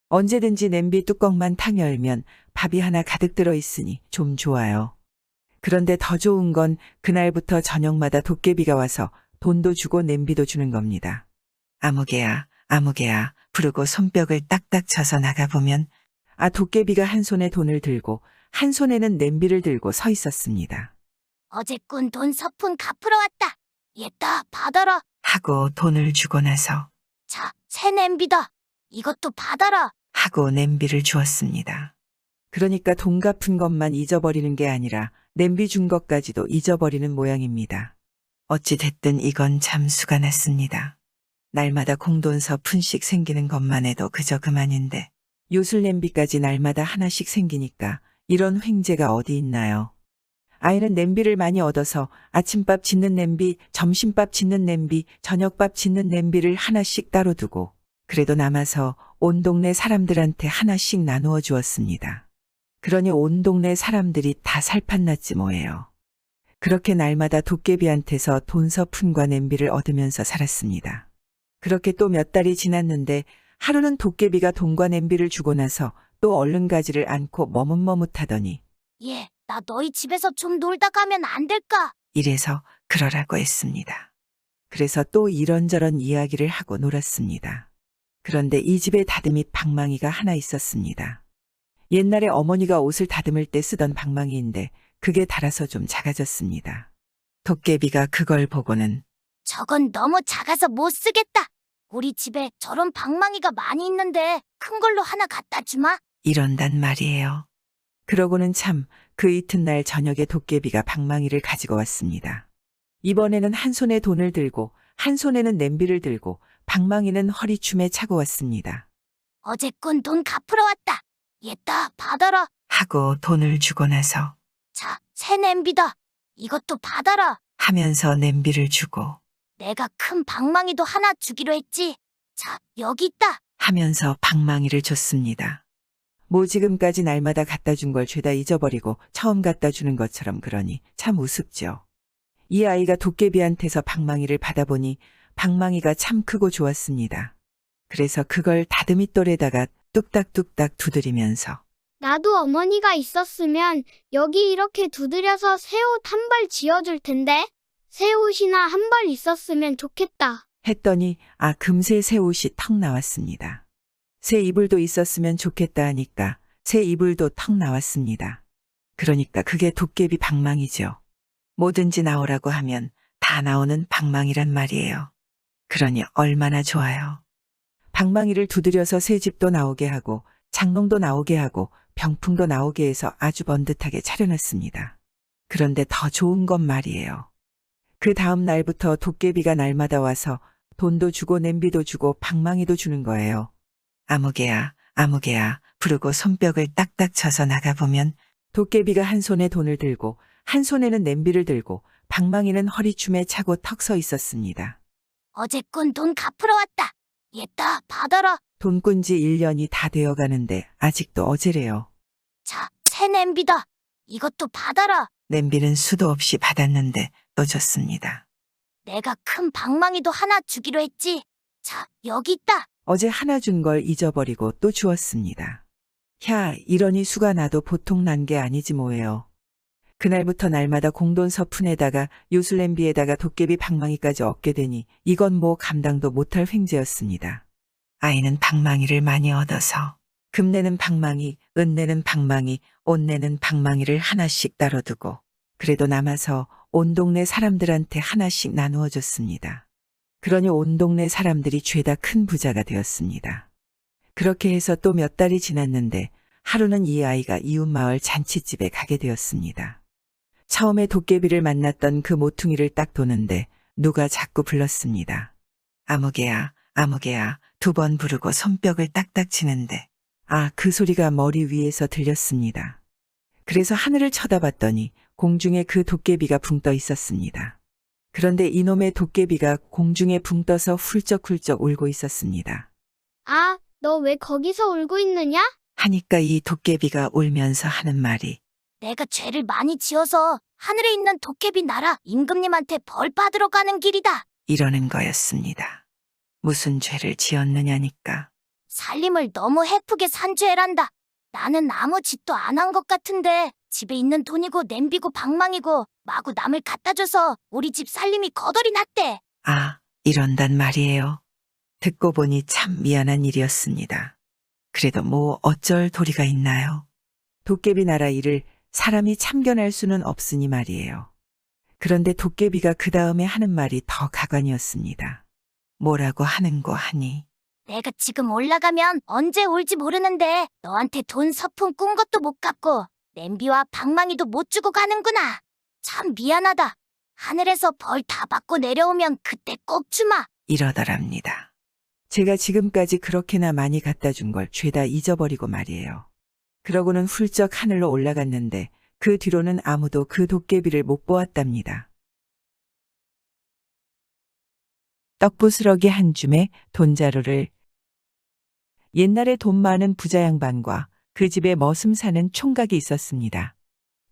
언제든지 냄비 뚜껑만 탁 열면 밥이 하나 가득 들어 있으니 좀 좋아요. 그런데 더 좋은 건 그날부터 저녁마다 도깨비가 와서 돈도 주고 냄비도 주는 겁니다. 아무개야, 아무개야 부르고 손뼉을 딱딱 쳐서 나가보면 도깨비가 한 손에 돈을 들고 한 손에는 냄비를 들고 서 있었습니다. 어제 꾼 돈 서푼 갚으러 왔다. 얘다 받아라. 하고 돈을 주고 나서 자, 새 냄비다. 이것도 받아라. 하고 냄비를 주었습니다. 그러니까 돈 갚은 것만 잊어버리는 게 아니라 냄비 준 것까지도 잊어버리는 모양입니다. 어찌 됐든 이건 참 수가 났습니다. 날마다 공돈서 푼씩 생기는 것만 해도 그저 그만인데 요술 냄비까지 날마다 하나씩 생기니까 이런 횡재가 어디 있나요? 아이는 냄비를 많이 얻어서 아침밥 짓는 냄비, 점심밥 짓는 냄비, 저녁밥 짓는 냄비를 하나씩 따로 두고 그래도 남아서 온 동네 사람들한테 하나씩 나누어 주었습니다. 그러니 온 동네 사람들이 다 살판났지 뭐예요. 그렇게 날마다 도깨비한테서 돈서푼과 냄비를 얻으면서 살았습니다. 그렇게 또 몇 달이 지났는데 하루는 도깨비가 돈과 냄비를 주고 나서 또 얼른 가지를 않고 머뭇머뭇하더니 예, 나 너희 집에서 좀 놀다 가면 안 될까? 이래서 그러라고 했습니다. 그래서 또 이런저런 이야기를 하고 놀았습니다. 그런데 이 집에 다듬이 방망이가 하나 있었습니다. 옛날에 어머니가 옷을 다듬을 때 쓰던 방망이인데 그게 닳아서 좀 작아졌습니다. 도깨비가 그걸 보고는 저건 너무 작아서 못 쓰겠다. 우리 집에 저런 방망이가 많이 있는데 큰 걸로 하나 갖다 주마. 이런단 말이에요. 그러고는 참 그 이튿날 저녁에 도깨비가 방망이를 가지고 왔습니다. 이번에는 한 손에 돈을 들고 한 손에는 냄비를 들고 방망이는 허리춤에 차고 왔습니다. 어제 꾼 돈 갚으러 왔다. 얘다 받아라. 하고 돈을 주고 나서 자, 새 냄비다. 이것도 받아라. 하면서 냄비를 주고 내가 큰 방망이도 하나 주기로 했지. 자, 여기 있다. 하면서 방망이를 줬습니다. 뭐 지금까지 날마다 갖다 준 걸 죄다 잊어버리고 처음 갖다 주는 것처럼 그러니 참 우습죠. 이 아이가 도깨비한테서 방망이를 받아보니 방망이가 참 크고 좋았습니다. 그래서 그걸 다듬이돌에다가 뚝딱뚝딱 두드리면서 나도 어머니가 있었으면 여기 이렇게 두드려서 새 옷 한 벌 지어줄 텐데. 새 옷이나 한 벌 있었으면 좋겠다. 했더니 금세 새 옷이 턱 나왔습니다. 새 이불도 있었으면 좋겠다 하니까 새 이불도 턱 나왔습니다. 그러니까 그게 도깨비 방망이죠. 뭐든지 나오라고 하면 다 나오는 방망이란 말이에요. 그러니 얼마나 좋아요. 방망이를 두드려서 새 집도 나오게 하고 장롱도 나오게 하고 병풍도 나오게 해서 아주 번듯하게 차려놨습니다. 그런데 더 좋은 건 말이에요. 그 다음 날부터 도깨비가 날마다 와서 돈도 주고 냄비도 주고 방망이도 주는 거예요. 아무개야, 아무개야 부르고 손뼉을 딱딱 쳐서 나가보면 도깨비가 한 손에 돈을 들고 한 손에는 냄비를 들고 방망이는 허리춤에 차고 턱 서 있었습니다. 어제 꾼 돈 갚으러 왔다. 얘다 받아라. 돈 꾼 지 1년이 다 되어가는데 아직도 어제래요. 자, 새 냄비다. 이것도 받아라. 냄비는 수도 없이 받았는데 또 줬습니다. 내가 큰 방망이도 하나 주기로 했지. 자, 여기 있다. 어제 하나 준 걸 잊어버리고 또 주었습니다. 이러니 수가 나도 보통 난 게 아니지 뭐예요. 그날부터 날마다 공돈 서푼에다가 요술 냄비에다가 도깨비 방망이까지 얻게 되니 이건 뭐 감당도 못할 횡재였습니다. 아이는 방망이를 많이 얻어서 금 내는 방망이, 은 내는 방망이, 옷 내는 방망이를 하나씩 따로 두고 그래도 남아서 온 동네 사람들한테 하나씩 나누어 줬습니다. 그러니 온 동네 사람들이 죄다 큰 부자가 되었습니다. 그렇게 해서 또 몇 달이 지났는데 하루는 이 아이가 이웃 마을 잔치집에 가게 되었습니다. 처음에 도깨비를 만났던 그 모퉁이를 딱 도는데 누가 자꾸 불렀습니다. 아무개야, 아무개야 두 번 부르고 손뼉을 딱딱 치는데 그 소리가 머리 위에서 들렸습니다. 그래서 하늘을 쳐다봤더니 공중에 그 도깨비가 붕 떠 있었습니다. 그런데 이놈의 도깨비가 공중에 붕 떠서 훌쩍훌쩍 울고 있었습니다. 너 왜 거기서 울고 있느냐? 하니까 이 도깨비가 울면서 하는 말이 내가 죄를 많이 지어서 하늘에 있는 도깨비 나라 임금님한테 벌 받으러 가는 길이다. 이러는 거였습니다. 무슨 죄를 지었느냐니까. 살림을 너무 헤프게 산 죄란다. 나는 아무 짓도 안 한 것 같은데 집에 있는 돈이고 냄비고 방망이고 마구 남을 갖다 줘서 우리 집 살림이 거덜이 났대. 아, 이런단 말이에요. 듣고 보니 참 미안한 일이었습니다. 그래도 뭐 어쩔 도리가 있나요? 도깨비 나라 일을 사람이 참견할 수는 없으니 말이에요. 그런데 도깨비가 그 다음에 하는 말이 더 가관이었습니다. 뭐라고 하는고 하니. 내가 지금 올라가면 언제 올지 모르는데 너한테 돈 서푼 꾼 것도 못 갚고 냄비와 방망이도 못 주고 가는구나. 참 미안하다. 하늘에서 벌 다 받고 내려오면 그때 꼭 주마. 이러더랍니다. 제가 지금까지 그렇게나 많이 갖다 준 걸 죄다 잊어버리고 말이에요. 그러고는 훌쩍 하늘로 올라갔는데 그 뒤로는 아무도 그 도깨비를 못 보았답니다. 떡부스러기 한 줌에 돈자루를. 옛날에 돈 많은 부자 양반과 그 집에 머슴 사는 총각이 있었습니다.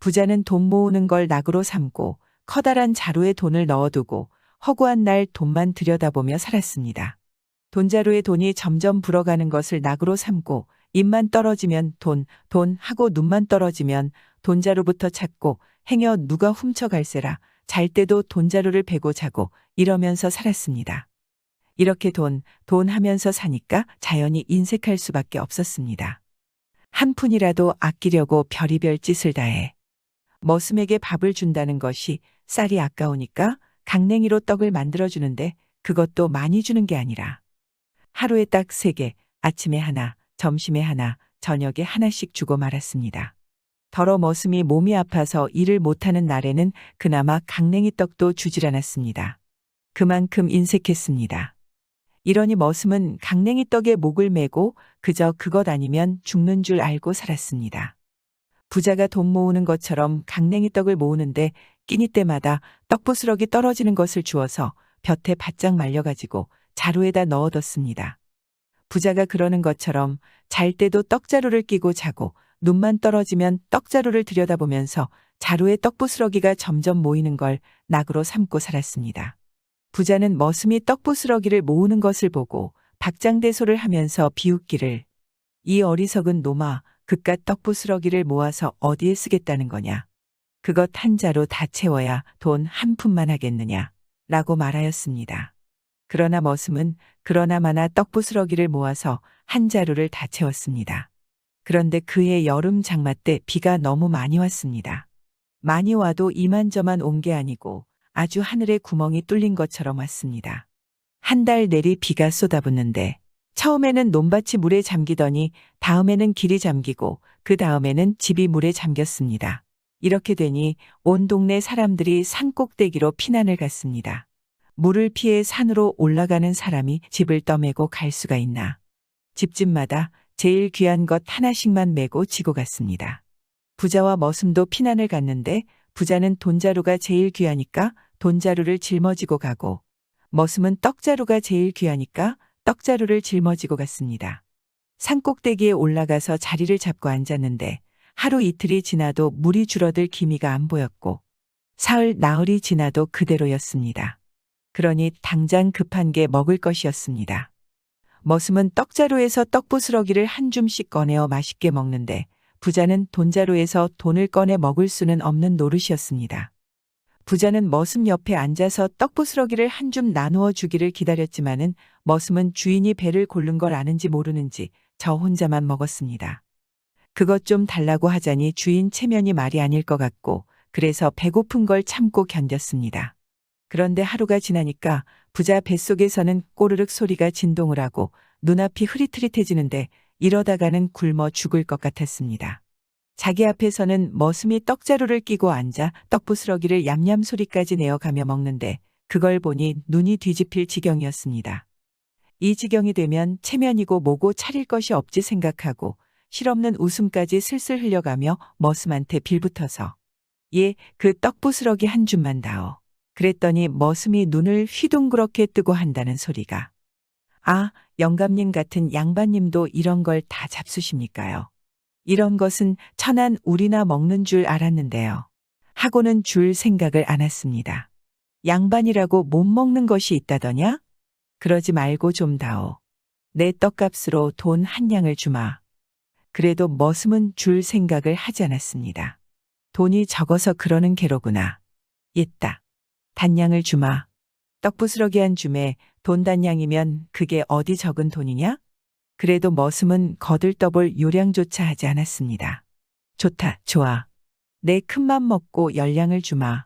부자는 돈 모으는 걸 낙으로 삼고 커다란 자루에 돈을 넣어두고 허구한 날 돈만 들여다보며 살았습니다. 돈자루에 돈이 점점 불어가는 것을 낙으로 삼고 입만 떨어지면 돈 하고 눈만 떨어지면 돈자루부터 찾고 행여 누가 훔쳐갈세라 잘 때도 돈자루를 베고 자고 이러면서 살았습니다. 이렇게 돈 하면서 사니까 자연히 인색할 수밖에 없었습니다. 한 푼이라도 아끼려고 별의별 짓을 다해 머슴에게 밥을 준다는 것이 쌀이 아까우니까 강냉이로 떡을 만들어주는데 그것도 많이 주는 게 아니라 하루에 딱 3개, 아침에 하나, 점심에 하나, 저녁에 하나씩 주고 말았습니다. 더러 머슴이 몸이 아파서 일을 못하는 날에는 그나마 강냉이 떡도 주질 않았습니다. 그만큼 인색했습니다. 이러니 머슴은 강냉이 떡에 목을 매고 그저 그것 아니면 죽는 줄 알고 살았습니다. 부자가 돈 모으는 것처럼 강냉이 떡을 모으는데 끼니 때마다 떡부스러기 떨어지는 것을 주어서 볕에 바짝 말려가지고 자루에다 넣어뒀습니다. 부자가 그러는 것처럼 잘 때도 떡자루를 끼고 자고 눈만 떨어지면 떡자루를 들여다보면서 자루에 떡부스러기가 점점 모이는 걸 낙으로 삼고 살았습니다. 부자는 머슴이 떡부스러기를 모으는 것을 보고 박장대소를 하면서 비웃기를 이 어리석은 놈아 그깟 떡부스러기를 모아서 어디에 쓰겠다는 거냐. 그것 한 자루 다 채워야 돈 한 푼만 하겠느냐 라고 말하였습니다. 그러나 머슴은 그러나마나 떡부스러기를 모아서 한 자루를 다 채웠습니다. 그런데 그해 여름 장마 때 비가 너무 많이 왔습니다. 많이 와도 이만저만 온 게 아니고 아주 하늘에 구멍이 뚫린 것처럼 왔습니다. 한 달 내리 비가 쏟아붓는데 처음에는 논밭이 물에 잠기더니 다음에는 길이 잠기고 그 다음에는 집이 물에 잠겼습니다. 이렇게 되니 온 동네 사람들이 산 꼭대기로 피난을 갔습니다. 물을 피해 산으로 올라가는 사람이 집을 떠매고 갈 수가 있나. 집집마다 제일 귀한 것 하나씩만 메고 지고 갔습니다. 부자와 머슴도 피난을 갔는데 부자는 돈자루가 제일 귀하니까 돈자루를 짊어지고 가고 머슴은 떡자루가 제일 귀하니까 떡자루를 짊어지고 갔습니다. 산꼭대기에 올라가서 자리를 잡고 앉았는데 하루 이틀이 지나도 물이 줄어들 기미가 안 보였고 사흘 나흘이 지나도 그대로였습니다. 그러니 당장 급한 게 먹을 것이었습니다. 머슴은 떡자루에서 떡부스러기를 한 줌씩 꺼내어 맛있게 먹는데 부자는 돈자루에서 돈을 꺼내 먹을 수는 없는 노릇이었습니다. 부자는 머슴 옆에 앉아서 떡부스러기를 한 줌 나누어 주기를 기다렸지만은 머슴은 주인이 배를 고른 걸 아는지 모르는지 저 혼자만 먹었습니다. 그것 좀 달라고 하자니 주인 체면이 말이 아닐 것 같고 그래서 배고픈 걸 참고 견뎠습니다. 그런데 하루가 지나니까 부자 뱃속에서는 꼬르륵 소리가 진동을 하고 눈앞이 흐릿흐릿해지는데 이러다가는 굶어 죽을 것 같았습니다. 자기 앞에서는 머슴이 떡자루를 끼고 앉아 떡부스러기를 얌얌 소리까지 내어가며 먹는데 그걸 보니 눈이 뒤집힐 지경이었습니다. 이 지경이 되면 체면이고 뭐고 차릴 것이 없지 생각하고 실없는 웃음까지 슬슬 흘려가며 머슴한테 빌붙어서 예, 그 떡부스러기 한 줌만 다오. 그랬더니 머슴이 눈을 휘둥그렇게 뜨고 한다는 소리가 아, 영감님 같은 양반님도 이런 걸 다 잡수십니까요? 이런 것은 천한 우리나 먹는 줄 알았는데요. 하고는 줄 생각을 안 했습니다. 양반이라고 못 먹는 것이 있다더냐? 그러지 말고 좀 다오. 내 떡값으로 돈 한 냥을 주마. 그래도 머슴은 줄 생각을 하지 않았습니다. 돈이 적어서 그러는 게로구나. 옛다. 단냥을 주마. 떡부스러기 한 줌에 돈 단냥이면 그게 어디 적은 돈이냐? 그래도 머슴은 거들떠볼 요량조차 하지 않았습니다. 좋다, 좋아. 내 큰맘 먹고 열량을 주마.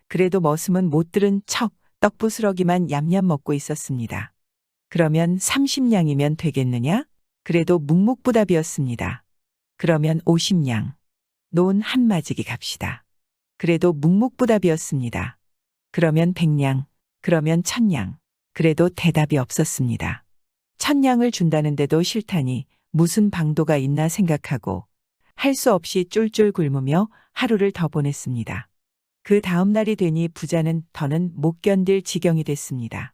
그래도 머슴은 못 들은 척 떡부스러기만 얌얌 먹고 있었습니다. 그러면 30냥이면 되겠느냐? 그래도 묵묵부답이었습니다. 그러면 50냥. 논 한마지기 갑시다. 그래도 묵묵부답이었습니다. 그러면 100냥. 그러면 1000냥. 그래도 대답이 없었습니다. 1000냥을 준다는데도 싫다니 무슨 방도가 있나 생각하고 할 수 없이 쫄쫄 굶으며 하루를 더 보냈습니다. 그 다음 날이 되니 부자는 더는 못 견딜 지경이 됐습니다.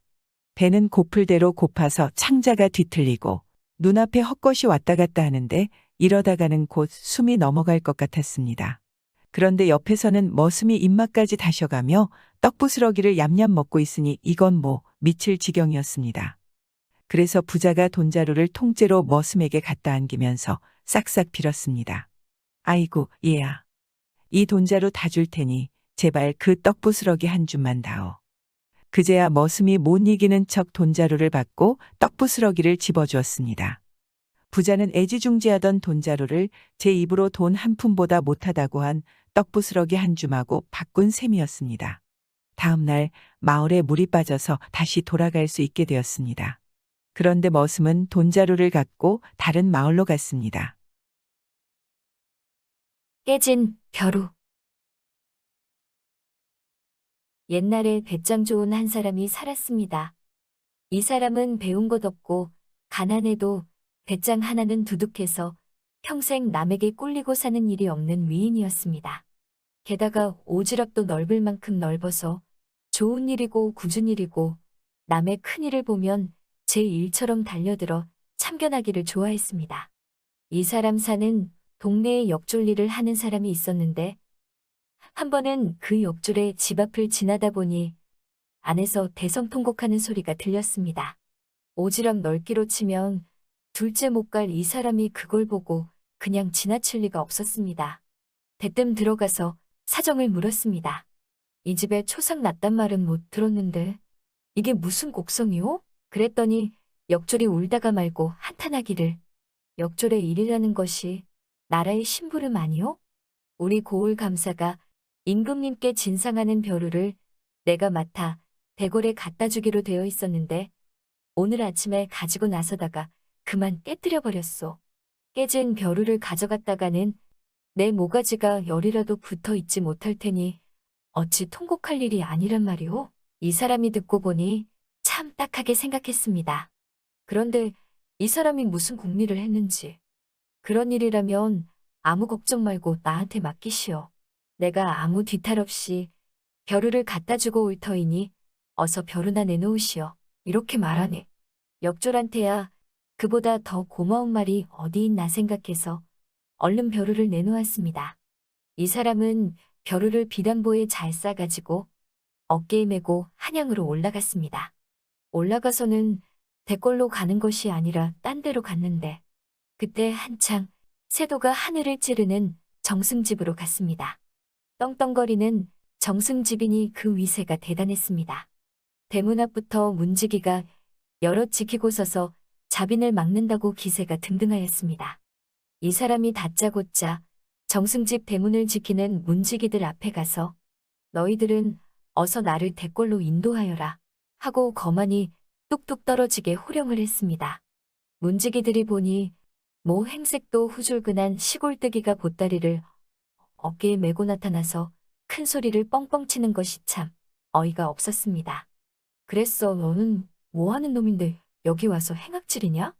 배는 고플 대로 고파서 창자가 뒤틀리고 눈앞에 헛것이 왔다 갔다 하는데 이러다가는 곧 숨이 넘어갈 것 같았습니다. 그런데 옆에서는 머슴이 입맛까지 다셔가며 떡부스러기를 얌얌 먹고 있으니 이건 뭐 미칠 지경이었습니다. 그래서 부자가 돈자루를 통째로 머슴에게 갖다 안기면서 싹싹 빌었습니다. 아이고 얘야. 이 돈자루 다 줄 테니 제발 그 떡부스러기 한 줌만 다오. 그제야 머슴이 못 이기는 척 돈자루를 받고 떡부스러기를 집어주었습니다. 부자는 애지중지하던 돈자루를 제 입으로 돈 한 푼보다 못하다고 한 떡부스러기 한 줌하고 바꾼 셈이었습니다. 다음 날 마을에 물이 빠져서 다시 돌아갈 수 있게 되었습니다. 그런데 머슴은 돈자루를 갖고 다른 마을로 갔습니다. 깨진 벼루. 옛날에 배짱 좋은 한 사람이 살았습니다. 이 사람은 배운 것 없고 가난해도 배짱 하나는 두둑해서 평생 남에게 꿀리고 사는 일이 없는 위인이었습니다. 게다가 오지랖도 넓을 만큼 넓어서 좋은 일이고 굳은 일이고 남의 큰 일을 보면 제 일처럼 달려들어 참견하기를 좋아했습니다. 이 사람 사는 동네에 역졸일을 하는 사람이 있었는데 한 번은 그 역졸의 집 앞을 지나다 보니 안에서 대성통곡하는 소리가 들렸습니다. 오지랖 넓기로 치면 둘째 못 갈 이 사람이 그걸 보고 그냥 지나칠 리가 없었습니다. 대뜸 들어가서 사정을 물었습니다. 이 집에 초상 났단 말은 못 들었는데 이게 무슨 곡성이오? 그랬더니 역졸이 울다가 말고 한탄하기를 역졸의 일이라는 것이 나라의 심부름 아니오? 우리 고을 감사가 임금님께 진상하는 벼루를 내가 맡아 대궐에 갖다 주기로 되어 있었는데 오늘 아침에 가지고 나서다가 그만 깨뜨려 버렸소. 깨진 벼루를 가져갔다가는 내 모가지가 열이라도 붙어 있지 못할 테니 어찌 통곡할 일이 아니란 말이오? 이 사람이 듣고 보니 참 딱하게 생각했습니다. 그런데 이 사람이 무슨 궁리를 했는지 그런 일이라면 아무 걱정 말고 나한테 맡기시오. 내가 아무 뒤탈 없이 벼루를 갖다 주고 올 터이니 어서 벼루나 내놓으시오. 이렇게 말하네. 역졸한테야 그보다 더 고마운 말이 어디 있나 생각해서 얼른 벼루를 내놓았습니다. 이 사람은 벼루를 비단보에 잘 싸가지고 어깨에 메고 한양으로 올라갔습니다. 올라가서는 대궐로 가는 것이 아니라 딴 데로 갔는데 그때 한창 새도가 하늘을 찌르는 정승집으로 갔습니다. 떵떵거리는 정승집이니 그 위세가 대단했습니다. 대문 앞부터 문지기가 여럿 지키고 서서 자빈을 막는다고 기세가 등등하였습니다. 이 사람이 다짜고짜 정승집 대문을 지키는 문지기들 앞에 가서 너희들은 어서 나를 대궐로 인도하여라 하고 거만히 뚝뚝 떨어지게 호령을 했습니다. 문지기들이 보니 모 행색도 후줄근한 시골뜨기가 보따리를 어깨에 메고 나타나서 큰 소리를 뻥뻥 치는 것이 참 어이가 없었습니다. 그랬어, 너는 뭐 하는 놈인데 여기 와서 행악질이냐?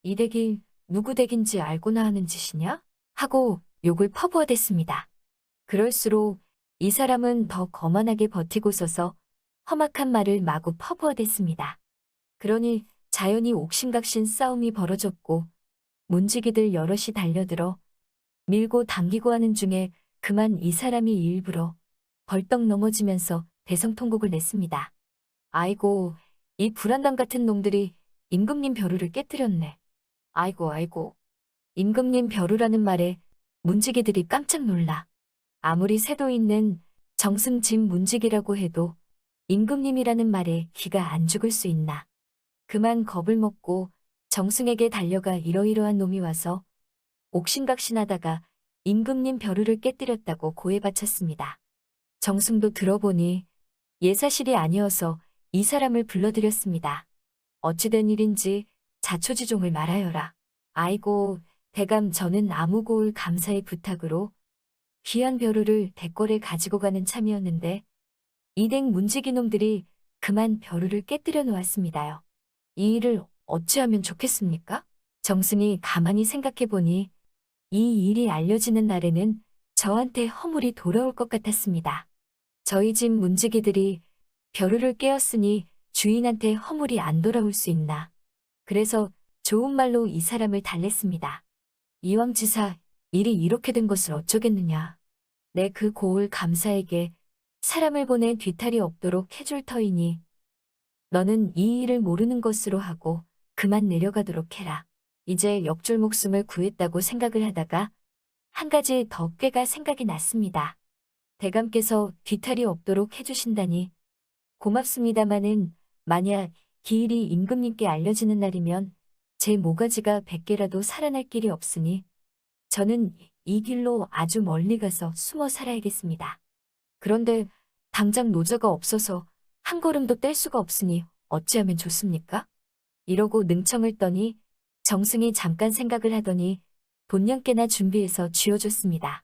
이 댁이 누구 댁인지 알고나 하는 짓이냐? 하고 욕을 퍼부어댔습니다. 그럴수록 이 사람은 더 거만하게 버티고 서서 험악한 말을 마구 퍼부어댔습니다. 그러니 자연히 옥신각신 싸움이 벌어졌고 문지기들 여럿이 달려들어 밀고 당기고 하는 중에 그만 이 사람이 일부러 벌떡 넘어지면서 대성통곡을 냈습니다. 아이고, 이 불안당 같은 놈들이 임금님 벼루를 깨뜨렸네. 아이고 아이고. 임금님 벼루라는 말에 문지기들이 깜짝 놀라. 아무리 새도 있는 정승집 문지기라고 해도 임금님이라는 말에 귀가 안 죽을 수 있나. 그만 겁을 먹고 정승에게 달려가 이러이러한 놈이 와서 옥신각신하다가 임금님 벼루를 깨뜨렸다고 고해 바쳤습니다. 정승도 들어보니 예사실이 아니어서 이 사람을 불러들였습니다. 어찌된 일인지 자초지종을 말하여라. 아이고, 대감 저는 아무고을 감사의 부탁으로 귀한 벼루를 대궐에 가지고 가는 참이었는데 이댁 문지기 놈들이 그만 벼루를 깨뜨려 놓았습니다요. 이 일을 어찌하면 좋겠습니까? 정승이 가만히 생각해보니 이 일이 알려지는 날에는 저한테 허물이 돌아올 것 같았습니다. 저희 집 문지기들이 벼루를 깨었으니 주인한테 허물이 안 돌아올 수 있나. 그래서 좋은 말로 이 사람을 달랬습니다. 이왕지사, 일이 이렇게 된 것을 어쩌겠느냐. 내 그 고을 감사에게 사람을 보내 뒤탈이 없도록 해줄 터이니 너는 이 일을 모르는 것으로 하고 그만 내려가도록 해라. 이제 역줄 목숨을 구했다고 생각을 하다가 한 가지 더 꾀가 생각이 났습니다. 대감께서 뒤탈이 없도록 해주신다니 고맙습니다마는 만약 기일이 임금님께 알려지는 날이면 제 모가지가 100개라도 살아날 길이 없으니 저는 이 길로 아주 멀리 가서 숨어 살아야겠습니다. 그런데 당장 노저가 없어서 한 걸음도 뗄 수가 없으니 어찌하면 좋습니까? 이러고 능청을 떠니 정승이 잠깐 생각을 하더니 돈냥깨나 준비해서 쥐어줬습니다.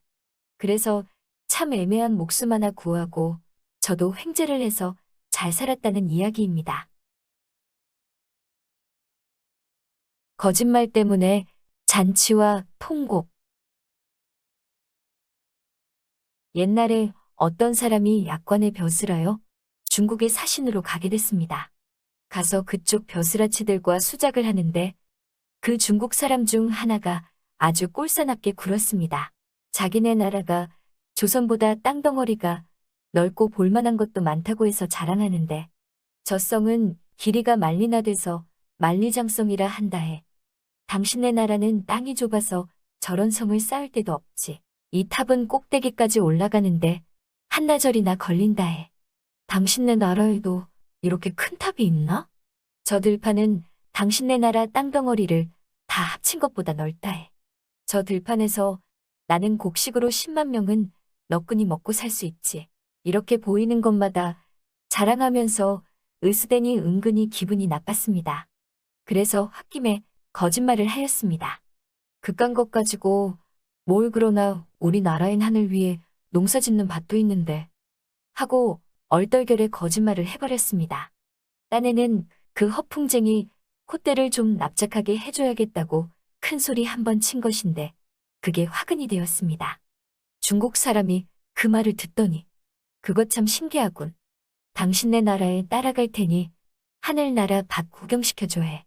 그래서 참 애매한 목숨 하나 구하고 저도 횡재를 해서 잘 살았다는 이야기입니다. 거짓말 때문에 잔치와 통곡. 옛날에 어떤 사람이 약관의 벼슬하여 중국의 사신으로 가게 됐습니다. 가서 그쪽 벼슬아치들과 수작을 하는데 그 중국 사람 중 하나가 아주 꼴사납게 굴었습니다. 자기네 나라가 조선보다 땅덩어리가 넓고 볼만한 것도 많다고 해서 자랑하는데 저 성은 길이가 만리나 돼서 만리장성이라 한다해. 당신네 나라는 땅이 좁아서 저런 성을 쌓을 데도 없지. 이 탑은 꼭대기까지 올라가는데 한나절이나 걸린다해. 당신네 나라에도 이렇게 큰 탑이 있나? 저 들판은 당신네 나라 땅덩어리를 다 합친 것보다 넓다해. 저 들판에서 나는 곡식으로 10만 명은 너끈히 먹고 살 수 있지. 이렇게 보이는 것마다 자랑하면서 으스대니 은근히 기분이 나빴습니다. 그래서 홧김에 거짓말을 하였습니다. 그깟 것 가지고 뭘 그러나 우리나라인 하늘 위에 농사 짓는 밭도 있는데 하고 얼떨결에 거짓말을 해버렸습니다. 딴에는 그 허풍쟁이 콧대를 좀 납작하게 해줘야겠다고 큰 소리 한 번 친 것인데 그게 화근이 되었습니다. 중국 사람이 그 말을 듣더니 그것 참 신기하군. 당신네 나라에 따라갈 테니 하늘나라 밭 구경시켜줘 해.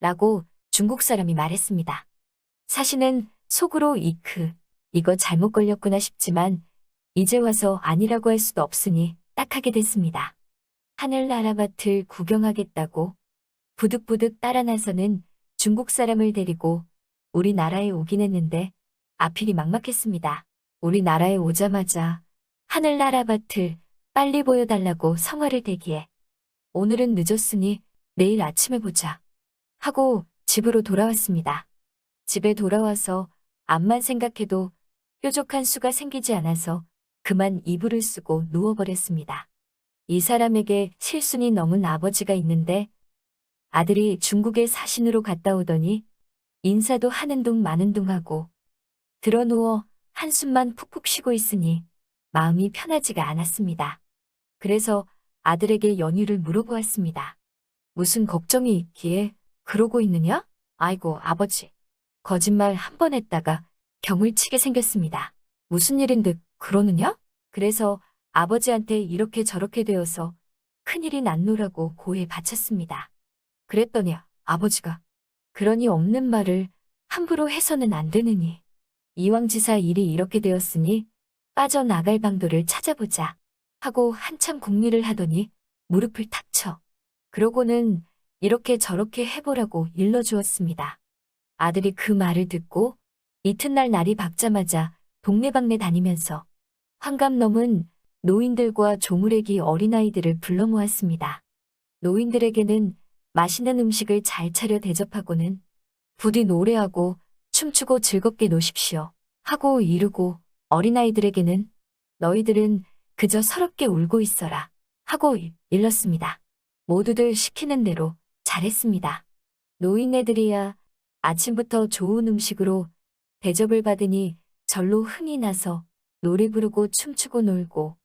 라고 중국 사람이 말했습니다. 사실은 속으로 이거 잘못 걸렸구나 싶지만 이제 와서 아니라고 할 수도 없으니 딱 하게 됐습니다. 하늘나라 밭을 구경하겠다고 부득부득 따라 나서는 중국 사람을 데리고 우리나라에 오긴 했는데 앞길이 막막했습니다. 우리나라에 오자마자 하늘나라 밭을 빨리 보여달라고 성화를 대기해. 오늘은 늦었으니 내일 아침에 보자. 하고 집으로 돌아왔습니다. 집에 돌아와서 암만 생각해도 뾰족한 수가 생기지 않아서 그만 이불을 쓰고 누워버렸습니다. 이 사람에게 실순이 넘은 아버지가 있는데 아들이 중국에 사신으로 갔다 오더니 인사도 하는 둥 마는 둥 하고 드러누워 한숨만 푹푹 쉬고 있으니 마음이 편하지가 않았습니다. 그래서 아들에게 연유를 물어보았습니다. 무슨 걱정이 있기에 그러고 있느냐? 아이고 아버지. 거짓말 한 번 했다가 경을 치게 생겼습니다. 무슨 일인데 그러느냐? 그래서 아버지한테 이렇게 저렇게 되어서 큰일이 났노라고 고해 바쳤습니다. 그랬더니 아버지가 그러니 없는 말을 함부로 해서는 안 되느니 이왕지사 일이 이렇게 되었으니 빠져나갈 방도를 찾아보자 하고 한참 궁리를 하더니 무릎을 탁 쳐. 그러고는 이렇게 저렇게 해보라고 일러주었습니다. 아들이 그 말을 듣고 이튿날 날이 밝자마자 동네방네 다니면서 환갑 넘은 노인들과 조무래기 어린아이들을 불러 모았습니다. 노인들에게는 맛있는 음식을 잘 차려 대접하고는 부디 노래하고 춤추고 즐겁게 노십시오 하고 이르고, 어린아이들에게는 너희들은 그저 서럽게 울고 있어라 하고 일렀습니다. 모두들 시키는 대로 잘했습니다. 노인네들이야 아침부터 좋은 음식으로 대접을 받으니 절로 흥이 나서 노래 부르고 춤추고 놀고,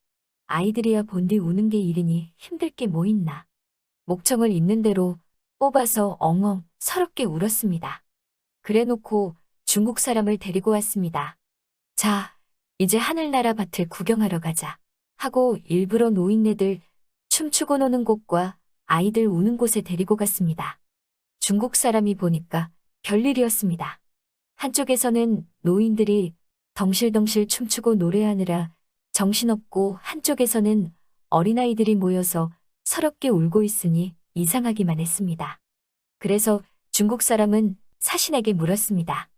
아이들이야 본디 우는 게 일이니 힘들 게 뭐 있나. 목청을 있는 대로 뽑아서 엉엉 서럽게 울었습니다. 그래놓고 중국 사람을 데리고 왔습니다. 자, 이제 하늘나라 밭을 구경하러 가자 하고 일부러 노인네들 춤추고 노는 곳과 아이들 우는 곳에 데리고 갔습니다. 중국 사람이 보니까 별일이었습니다. 한쪽에서는 노인들이 덩실덩실 춤추고 노래하느라 정신없고, 한쪽에서는 어린아이들이 모여서 서럽게 울고 있으니 이상하기만 했습니다. 그래서 중국 사람은 사신에게 물었습니다.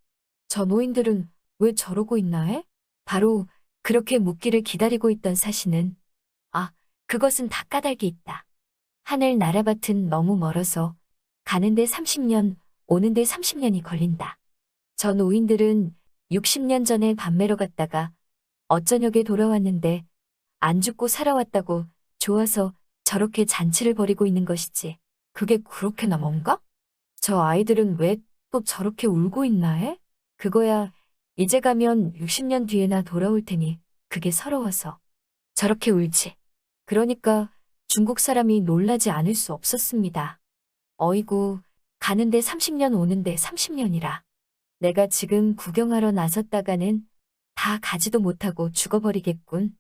저 노인들은 왜 저러고 있나 해? 바로 그렇게 묻기를 기다리고 있던 사신은, 아, 그것은 다 까닭이 있다. 하늘 나라밭은 너무 멀어서 가는데 30년, 오는데 30년이 걸린다. 저 노인들은 60년 전에 밤매러 갔다가 어저녁에 돌아왔는데 안 죽고 살아왔다고 좋아서 저렇게 잔치를 벌이고 있는 것이지. 그게 그렇게나 뭔가? 저 아이들은 왜 또 저렇게 울고 있나 해? 그거야 이제 가면 60년 뒤에나 돌아올 테니 그게 서러워서 저렇게 울지. 그러니까 중국 사람이 놀라지 않을 수 없었습니다. 어이구, 가는데 30년 오는데 30년이라. 내가 지금 구경하러 나섰다가는 다 가지도 못하고 죽어버리겠군.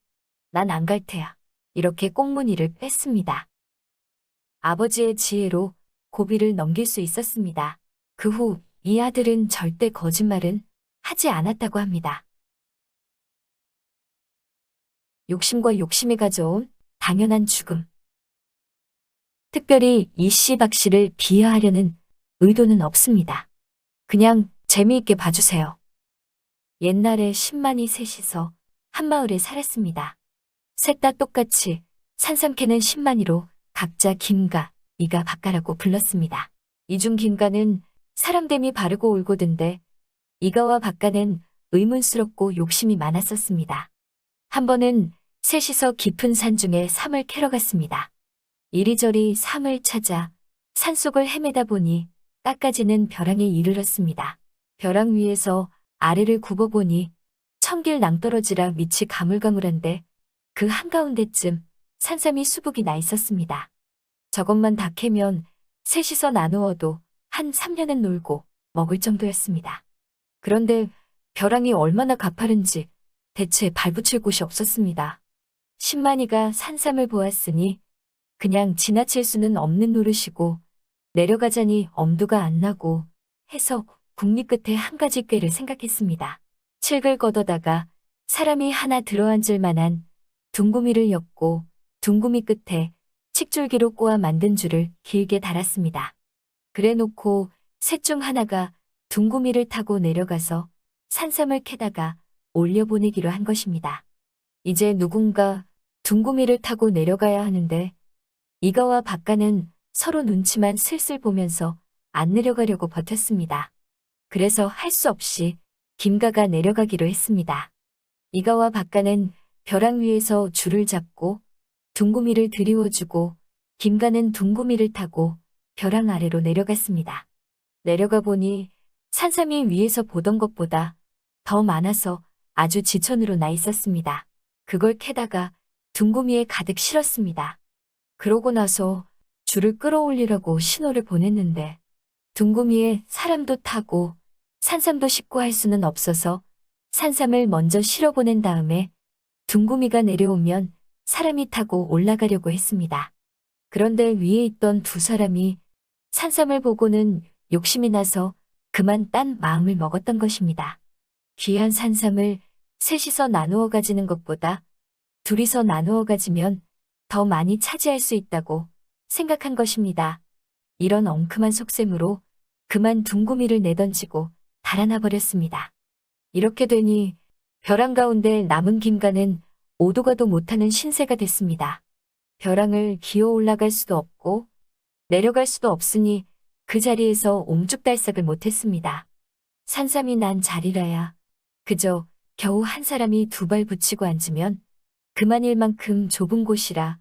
난 안 갈 테야. 이렇게 꽁무니를 뺐습니다. 아버지의 지혜로 고비를 넘길 수 있었습니다. 그 후 이 아들은 절대 거짓말은 하지 않았다고 합니다. 욕심과 욕심이 가져온 당연한 죽음. 특별히 이 씨 박 씨를 비하하려는 의도는 없습니다. 그냥 재미있게 봐주세요. 옛날에 10만이 셋이서 한 마을에 살았습니다. 셋 다 똑같이 산삼캐는 10만이로 각자 김가, 이가, 박가라고 불렀습니다. 이 중 김가는 사람됨이 바르고 올곧은데 이가와 박가는 의문스럽고 욕심이 많았었습니다. 한 번은 셋이서 깊은 산 중에 삼을 캐러 갔습니다. 이리저리 삼을 찾아 산속을 헤매다 보니 깎아지는 벼랑에 이르렀습니다. 벼랑 위에서 아래를 굽어보니 천길 낭떠러지라 밑이 가물가물한데 그 한가운데쯤 산삼이 수북이 나 있었습니다. 저것만 다 캐면 셋이서 나누어도 한 3년은 놀고 먹을 정도였습니다. 그런데 벼랑이 얼마나 가파른지 대체 발붙일 곳이 없었습니다. 10만이가 산삼을 보았으니 그냥 지나칠 수는 없는 노릇이고, 내려가자니 엄두가 안 나고 해서 국리 끝에 한 가지 꾀를 생각했습니다. 칡을 걷어다가 사람이 하나 들어앉을 만한 둥구미를 엮고 둥구미 끝에 칡줄기로 꼬아 만든 줄을 길게 달았습니다. 그래 놓고 셋 중 하나가 둥구미를 타고 내려가서 산삼을 캐다가 올려보내기로 한 것입니다. 이제 누군가 둥구미를 타고 내려가야 하는데 이가와 박가는 서로 눈치만 슬슬 보면서 안 내려가려고 버텼습니다. 그래서 할 수 없이 김가가 내려가기로 했습니다. 이가와 박가는 벼랑 위에서 줄을 잡고 둥구미를 들이워주고 김가는 둥구미를 타고 벼랑 아래로 내려갔습니다. 내려가 보니 산삼이 위에서 보던 것보다 더 많아서 아주 지천으로 나 있었습니다. 그걸 캐다가 둥구미에 가득 실었습니다. 그러고 나서 줄을 끌어올리라고 신호를 보냈는데 둥구미에 사람도 타고 산삼도 싣고 할 수는 없어서 산삼을 먼저 실어보낸 다음에 둥구미가 내려오면 사람이 타고 올라가려고 했습니다. 그런데 위에 있던 두 사람이 산삼을 보고는 욕심이 나서 그만 딴 마음을 먹었던 것입니다. 귀한 산삼을 셋이서 나누어 가지는 것보다 둘이서 나누어 가지면 더 많이 차지할 수 있다고 생각한 것입니다. 이런 엉큼한 속셈으로 그만 둥구미를 내던지고 달아나 버렸습니다. 이렇게 되니 벼랑 가운데 남은 김가는 오도 가도 못하는 신세가 됐습니다. 벼랑을 기어 올라갈 수도 없고 내려갈 수도 없으니 그 자리에서 옴죽달싹을 못했습니다. 산삼이 난 자리라야 그저 겨우 한 사람이 두 발 붙이고 앉으면 그만일 만큼 좁은 곳이라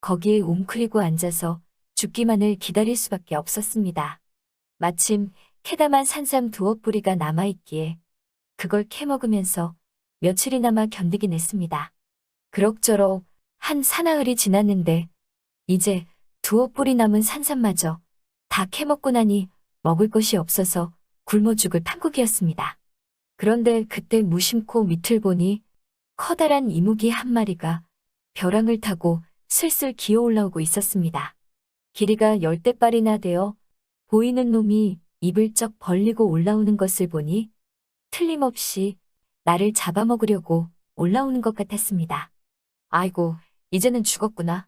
거기에 웅크리고 앉아서 죽기만을 기다릴 수밖에 없었습니다. 마침 캐담한 산삼 두어 뿌리가 남아있기에 그걸 캐먹으면서 며칠이나마 견디긴 했습니다. 그럭저럭 한 사나흘이 지났는데 이제 두어 뿌리 남은 산삼마저 다 캐먹고 나니 먹을 것이 없어서 굶어 죽을 판국이었습니다. 그런데 그때 무심코 밑을 보니 커다란 이무기 한 마리가 벼랑을 타고 슬슬 기어 올라오고 있었습니다. 길이가 10대발이나 되어 보이는 놈이 입을 쩍 벌리고 올라오는 것을 보니 틀림없이 나를 잡아먹으려고 올라오는 것 같았습니다. 아이고, 이제는 죽었구나.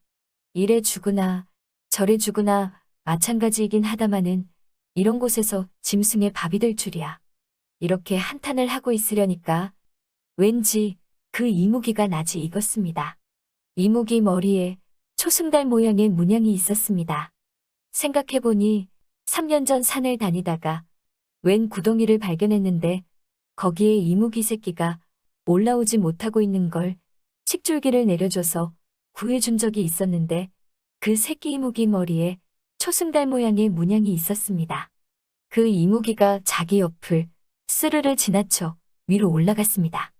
이래 죽으나 저래 죽으나 마찬가지이긴 하다마는 이런 곳에서 짐승의 밥이 될 줄이야. 이렇게 한탄을 하고 있으려니까 왠지 그 이무기가 낯이 익었습니다. 이무기 머리에 초승달 모양의 문양이 있었습니다. 생각해보니 3년 전 산을 다니다가 웬 구덩이를 발견했는데 거기에 이무기 새끼가 올라오지 못하고 있는 걸 칡줄기를 내려줘서 구해준 적이 있었는데 그 새끼 이무기 머리에 초승달 모양의 문양이 있었습니다. 그 이무기가 자기 옆을 스르르 지나쳐 위로 올라갔습니다.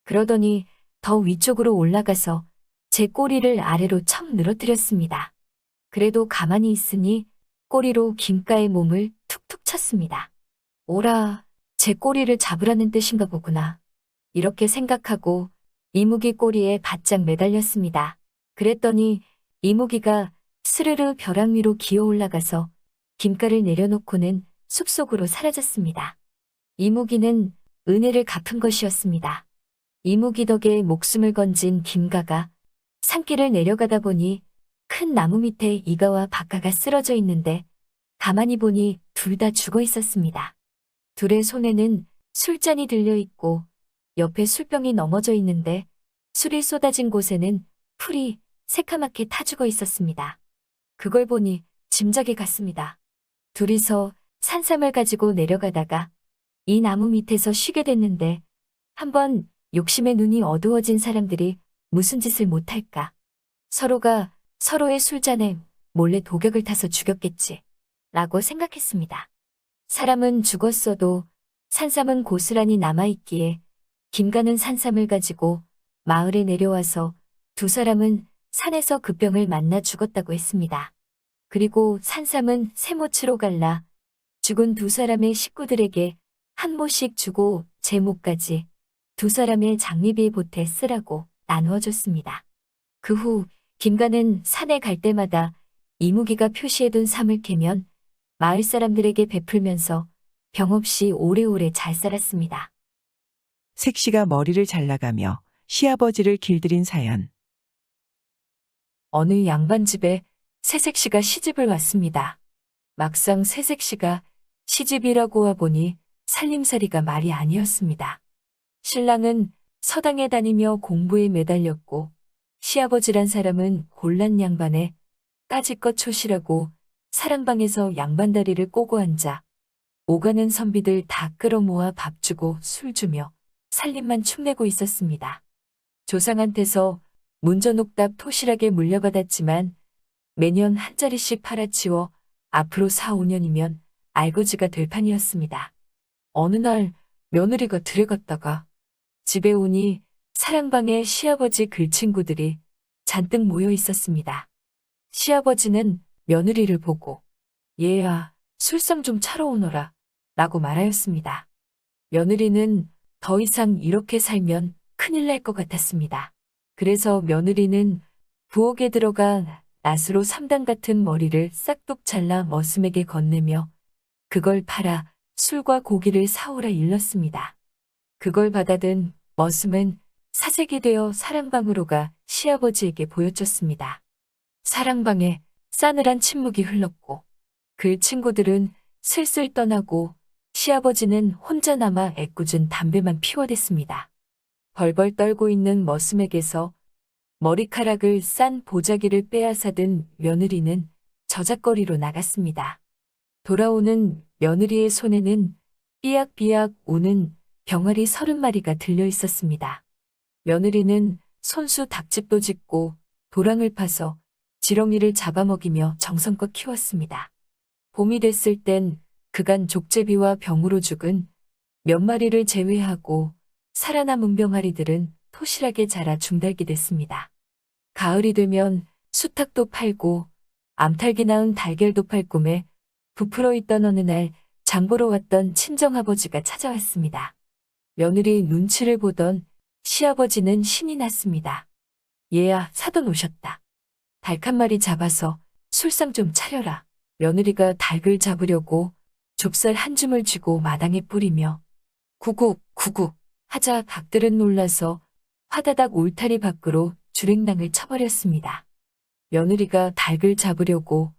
그러더니 더 위쪽으로 올라가서 제 꼬리를 아래로 척 늘어뜨렸습니다. 그래도 가만히 있으니 꼬리로 김가의 몸을 툭툭 쳤습니다. 오라, 제 꼬리를 잡으라는 뜻인가 보구나. 이렇게 생각하고 이무기 꼬리에 바짝 매달렸습니다. 그랬더니 이무기가 스르르 벼랑 위로 기어 올라가서 김가를 내려놓고는 숲속으로 사라졌습니다. 이무기는 은혜를 갚은 것이었습니다. 이무기 덕에 목숨을 건진 김가가 산길을 내려가다 보니 큰 나무 밑에 이가와 박가가 쓰러져 있는데 가만히 보니 둘 다 죽어 있었습니다. 둘의 손에는 술잔이 들려 있고 옆에 술병이 넘어져 있는데 술이 쏟아진 곳에는 풀이 새카맣게 타 죽어 있었습니다. 그걸 보니 짐작이 갔습니다. 둘이서 산삼을 가지고 내려가다가 이 나무 밑에서 쉬게 됐는데 한번 욕심에 눈이 어두워진 사람들이 무슨 짓을 못할까. 서로가 서로의 술잔에 몰래 독약을 타서 죽였겠지 라고 생각했습니다. 사람은 죽었어도 산삼은 고스란히 남아있기에 김가는 산삼을 가지고 마을에 내려와서 두 사람은 산에서 그 병을 만나 죽었다고 했습니다. 그리고 산삼은 세모치로 갈라 죽은 두 사람의 식구들에게 한 모씩 주고 제 몫까지 두 사람의 장례비에 보태 쓰라고 나누어 줬습니다. 그 후 김가는 산에 갈 때마다 이무기가 표시해둔 삼을 캐면 마을 사람들에게 베풀면서 병 없이 오래오래 잘 살았습니다. 색시가 머리를 잘라가며 시아버지를 길들인 사연. 어느 양반집에 새색시가 시집을 왔습니다. 막상 새색시가 시집이라고 와보니 살림살이가 말이 아니었습니다. 신랑은 서당에 다니며 공부에 매달렸고 시아버지란 사람은 곤란 양반에 까짓것 초시라고 사랑방에서 양반다리를 꼬고 앉아 오가는 선비들 다 끌어모아 밥 주고 술 주며 살림만 축내고 있었습니다. 조상한테서 문전옥답 토실하게 물려받았지만 매년 한 자리씩 팔아치워 앞으로 4, 5년이면 알거지가 될 판이었습니다. 어느 날 며느리가 들에 갔다가 집에 오니 사랑방에 시아버지 글친구들이 잔뜩 모여 있었습니다. 시아버지는 며느리를 보고 얘야 술상 좀 차러 오너라 라고 말하였습니다. 며느리는 더 이상 이렇게 살면 큰일 날 것 같았습니다. 그래서 며느리는 부엌에 들어가 낫으로 3단 같은 머리를 싹둑 잘라 머슴에게 건네며 그걸 팔아 술과 고기를 사오라 일렀습니다. 그걸 받아든 머슴은 사색이 되어 사랑방으로 가 시아버지에게 보여줬습니다. 사랑방에 싸늘한 침묵이 흘렀고 그 친구들은 슬슬 떠나고 시아버지는 혼자 남아 애꿎은 담배만 피워댔습니다. 벌벌 떨고 있는 머슴에게서 머리카락을 싼 보자기를 빼앗아든 며느리는 저작거리로 나갔습니다. 돌아오는 며느리의 손에는 삐약삐약 우는 병아리 30마리가 들려 있었습니다. 며느리는 손수 닭집도 짓고 도랑을 파서 지렁이를 잡아먹이며 정성껏 키웠습니다. 봄이 됐을 땐 그간 족제비와 병으로 죽은 몇 마리를 제외하고 살아남은 병아리들은 토실하게 자라 중달게 됐습니다. 가을이 되면 수탉도 팔고 암탉이 낳은 달걀도 팔 꿈에 부풀어 있던 어느 날 장보러 왔던 친정아버지가 찾아왔습니다. 며느리 눈치를 보던 시아버지는 신이 났습니다. 얘야, 사돈 오셨다. 닭 한 마리 잡아서 술상 좀 차려라. 며느리가 닭을 잡으려고 좁쌀 한 줌을 쥐고 마당에 뿌리며 구국 구국 하자 닭들은 놀라서 화다닥 울타리 밖으로 주랭랑을 쳐버렸습니다. 며느리가 닭을 잡으려고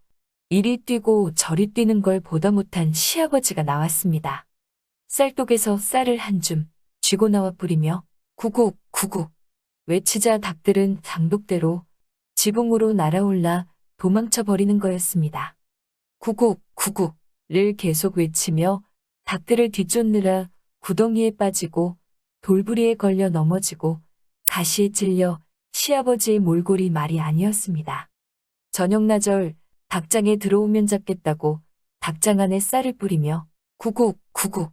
이리 뛰고 저리 뛰는 걸 보다 못한 시아버지가 나왔습니다. 쌀독에서 쌀을 한 줌 쥐고 나와 뿌리며 구국 구국 외치자 닭들은 장독대로 지붕으로 날아올라 도망쳐 버리는 거였습니다. 구국 구국을 계속 외치며 닭들을 뒤쫓느라 구덩이에 빠지고 돌부리에 걸려 넘어지고 가시에 찔려 시아버지의 몰골이 말이 아니었습니다. 저녁나절 닭장에 들어오면 잡겠다고 닭장 안에 쌀을 뿌리며 구국 구국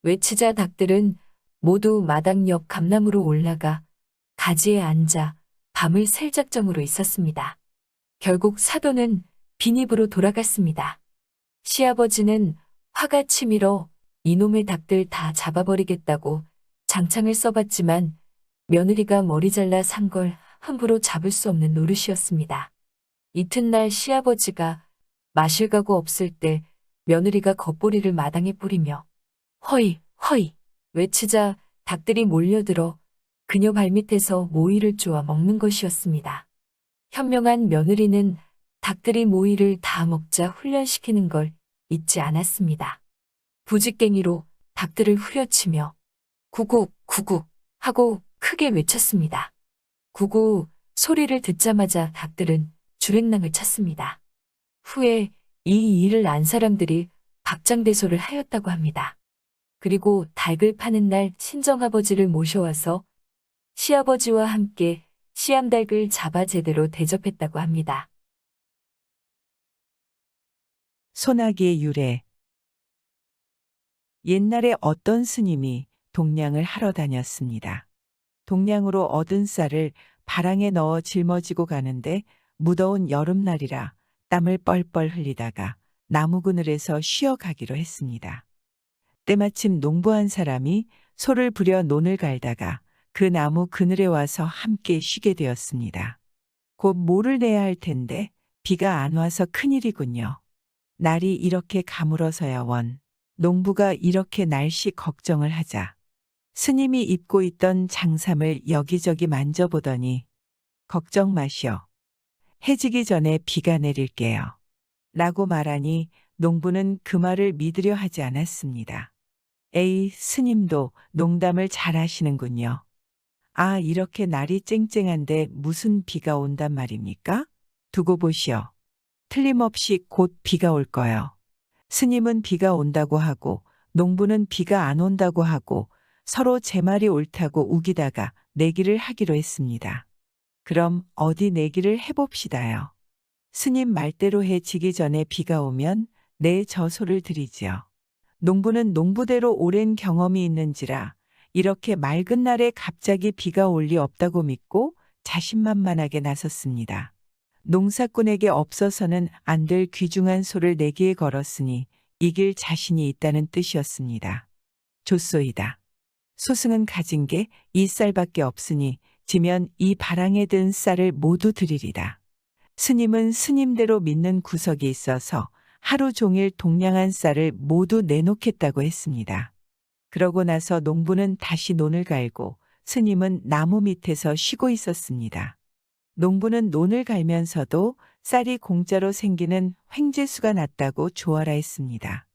외치자 닭들은 모두 마당 옆 감람으로 올라가 가지에 앉아 밤을 샐 작정으로 있었습니다. 결국 사돈은 빈입으로 돌아갔습니다. 시아버지는 화가 치밀어 이놈의 닭들 다 잡아버리겠다고 장창을 써봤지만 며느리가 머리 잘라 산 걸 함부로 잡을 수 없는 노릇이었습니다. 이튿날 시아버지가 마실 가구 없을 때 며느리가 겉보리를 마당에 뿌리며 허이 허이 외치자 닭들이 몰려들어 그녀 발밑에서 모이를 쪼아 먹는 것이었습니다. 현명한 며느리는 닭들이 모이를 다 먹자 훈련시키는 걸 잊지 않았습니다. 부직갱이로 닭들을 후려치며 구국 구국 하고 크게 외쳤습니다. 구구 소리를 듣자마자 닭들은 주랭랑을 쳤습니다. 후에 이 일을 안 사람들이 박장대소를 하였다고 합니다. 그리고 닭을 파는 날 친정아버지를 모셔와서 시아버지와 함께 씨암닭을 잡아 제대로 대접했다고 합니다. 소나기의 유래. 옛날에 어떤 스님이 동량을 하러 다녔습니다. 동량으로 얻은 쌀을 바랑에 넣어 짊어지고 가는데 무더운 여름날이라 땀을 뻘뻘 흘리다가 나무 그늘에서 쉬어가기로 했습니다. 때마침 농부 한 사람이 소를 부려 논을 갈다가 그 나무 그늘에 와서 함께 쉬게 되었습니다. 곧 모를 내야 할 텐데 비가 안 와서 큰일이군요. 날이 이렇게 가물어서야 원. 농부가 이렇게 날씨 걱정을 하자 스님이 입고 있던 장삼을 여기저기 만져보더니 걱정 마시오. 해지기 전에 비가 내릴게요. 라고 말하니 농부는 그 말을 믿으려 하지 않았습니다. 에이, 스님도 농담을 잘 하시는군요. 아, 이렇게 날이 쨍쨍한데 무슨 비가 온단 말입니까? 두고 보시오. 틀림없이 곧 비가 올 거요. 스님은 비가 온다고 하고 농부는 비가 안 온다고 하고 서로 제 말이 옳다고 우기다가 내기를 하기로 했습니다. 그럼 어디 내기를 해봅시다요. 스님 말대로 해지기 전에 비가 오면 내 저소를 드리지요. 농부는 농부대로 오랜 경험이 있는지라 이렇게 맑은 날에 갑자기 비가 올 리 없다고 믿고 자신만만하게 나섰습니다. 농사꾼에게 없어서는 안 될 귀중한 소를 내기에 걸었으니 이길 자신이 있다는 뜻이었습니다. 좋소이다. 소승은 가진 게 이 쌀밖에 없으니 지면 이 바랑에 든 쌀을 모두 드리리다. 스님은 스님대로 믿는 구석이 있어서 하루 종일 동량한 쌀을 모두 내놓겠다고 했습니다. 그러고 나서 농부는 다시 논을 갈고 스님은 나무 밑에서 쉬고 있었습니다. 농부는 논을 갈면서도 쌀이 공짜로 생기는 횡재수가 났다고 조아라 했습니다.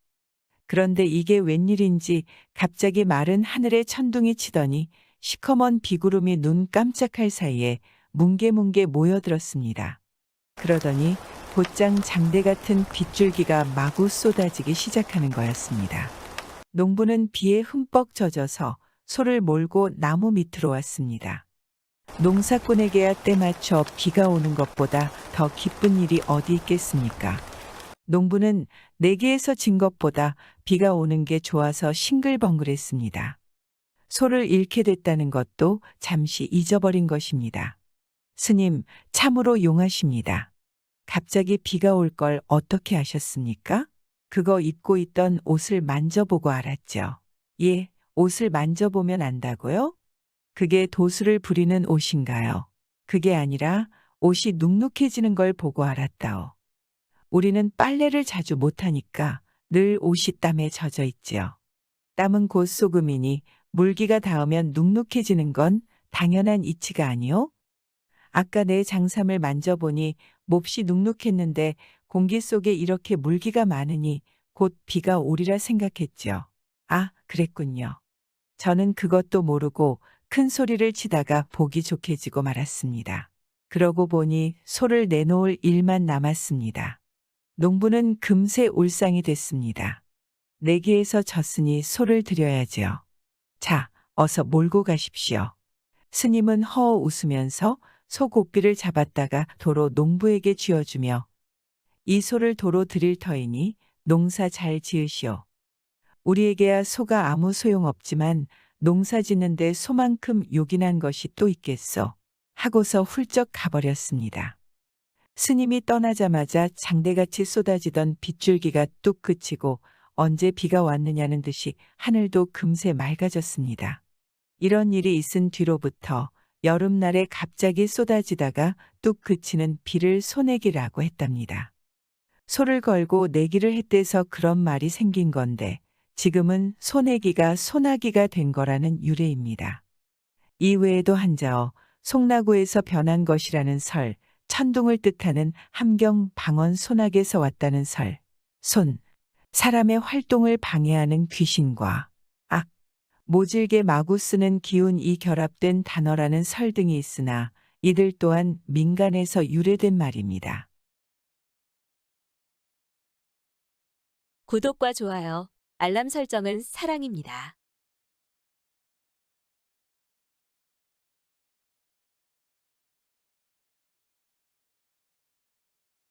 그런데 이게 웬일인지 갑자기 마른 하늘에 천둥이 치더니 시커먼 비구름이 눈 깜짝할 사이에 뭉게뭉게 모여들었습니다. 그러더니 곧장 장대 같은 빗줄기가 마구 쏟아지기 시작하는 거였습니다. 농부는 비에 흠뻑 젖어서 소를 몰고 나무 밑으로 왔습니다. 농사꾼에게야 때맞춰 비가 오는 것보다 더 기쁜 일이 어디 있겠습니까? 농부는 내기에서 진 것보다 비가 오는 게 좋아서 싱글벙글했습니다. 소를 잃게 됐다는 것도 잠시 잊어버린 것입니다. 스님, 참으로 용하십니다. 갑자기 비가 올 걸 어떻게 아셨습니까? 그거 입고 있던 옷을 만져보고 알았죠. 예, 옷을 만져보면 안다고요? 그게 도수를 부리는 옷인가요? 그게 아니라 옷이 눅눅해지는 걸 보고 알았다오. 우리는 빨래를 자주 못하니까 늘 옷이 땀에 젖어 있지요. 땀은 곧 소금이니 물기가 닿으면 눅눅해지는 건 당연한 이치가 아니오? 아까 내 장삼을 만져보니 몹시 눅눅했는데 공기 속에 이렇게 물기가 많으니 곧 비가 오리라 생각했죠. 아, 그랬군요. 저는 그것도 모르고 큰 소리를 치다가 보기 좋게 지고 말았습니다. 그러고 보니 소를 내놓을 일만 남았습니다. 농부는 금세 울상이 됐습니다. 내기에서 졌으니 소를 드려야지요. 자, 어서 몰고 가십시오. 스님은 허어 웃으면서 소 고삐를 잡았다가 도로 농부에게 쥐어주며 이 소를 도로 드릴 터이니 농사 잘 지으시오. 우리에게야 소가 아무 소용없지만 농사 짓는데 소만큼 요긴한 것이 또 있겠소. 하고서 훌쩍 가버렸습니다. 스님이 떠나자마자 장대같이 쏟아지던 빗줄기가 뚝 그치고 언제 비가 왔느냐는 듯이 하늘도 금세 맑아졌습니다. 이런 일이 있은 뒤로부터 여름날에 갑자기 쏟아지다가 뚝 그치는 비를 소내기라고 했답니다. 소를 걸고 내기를 했대서 그런 말이 생긴 건데 지금은 소내기가 소나기가 된 거라는 유래입니다. 이외에도 한자어 송나구에서 변한 것이라는 설, 천둥을 뜻하는 함경 방언 소낙에서 왔다는 설, 손, 사람의 활동을 방해하는 귀신과 악, 모질게 마구 쓰는 기운이 결합된 단어라는 설 등이 있으나 이들 또한 민간에서 유래된 말입니다. 구독과 좋아요, 알람 설정은 사랑입니다.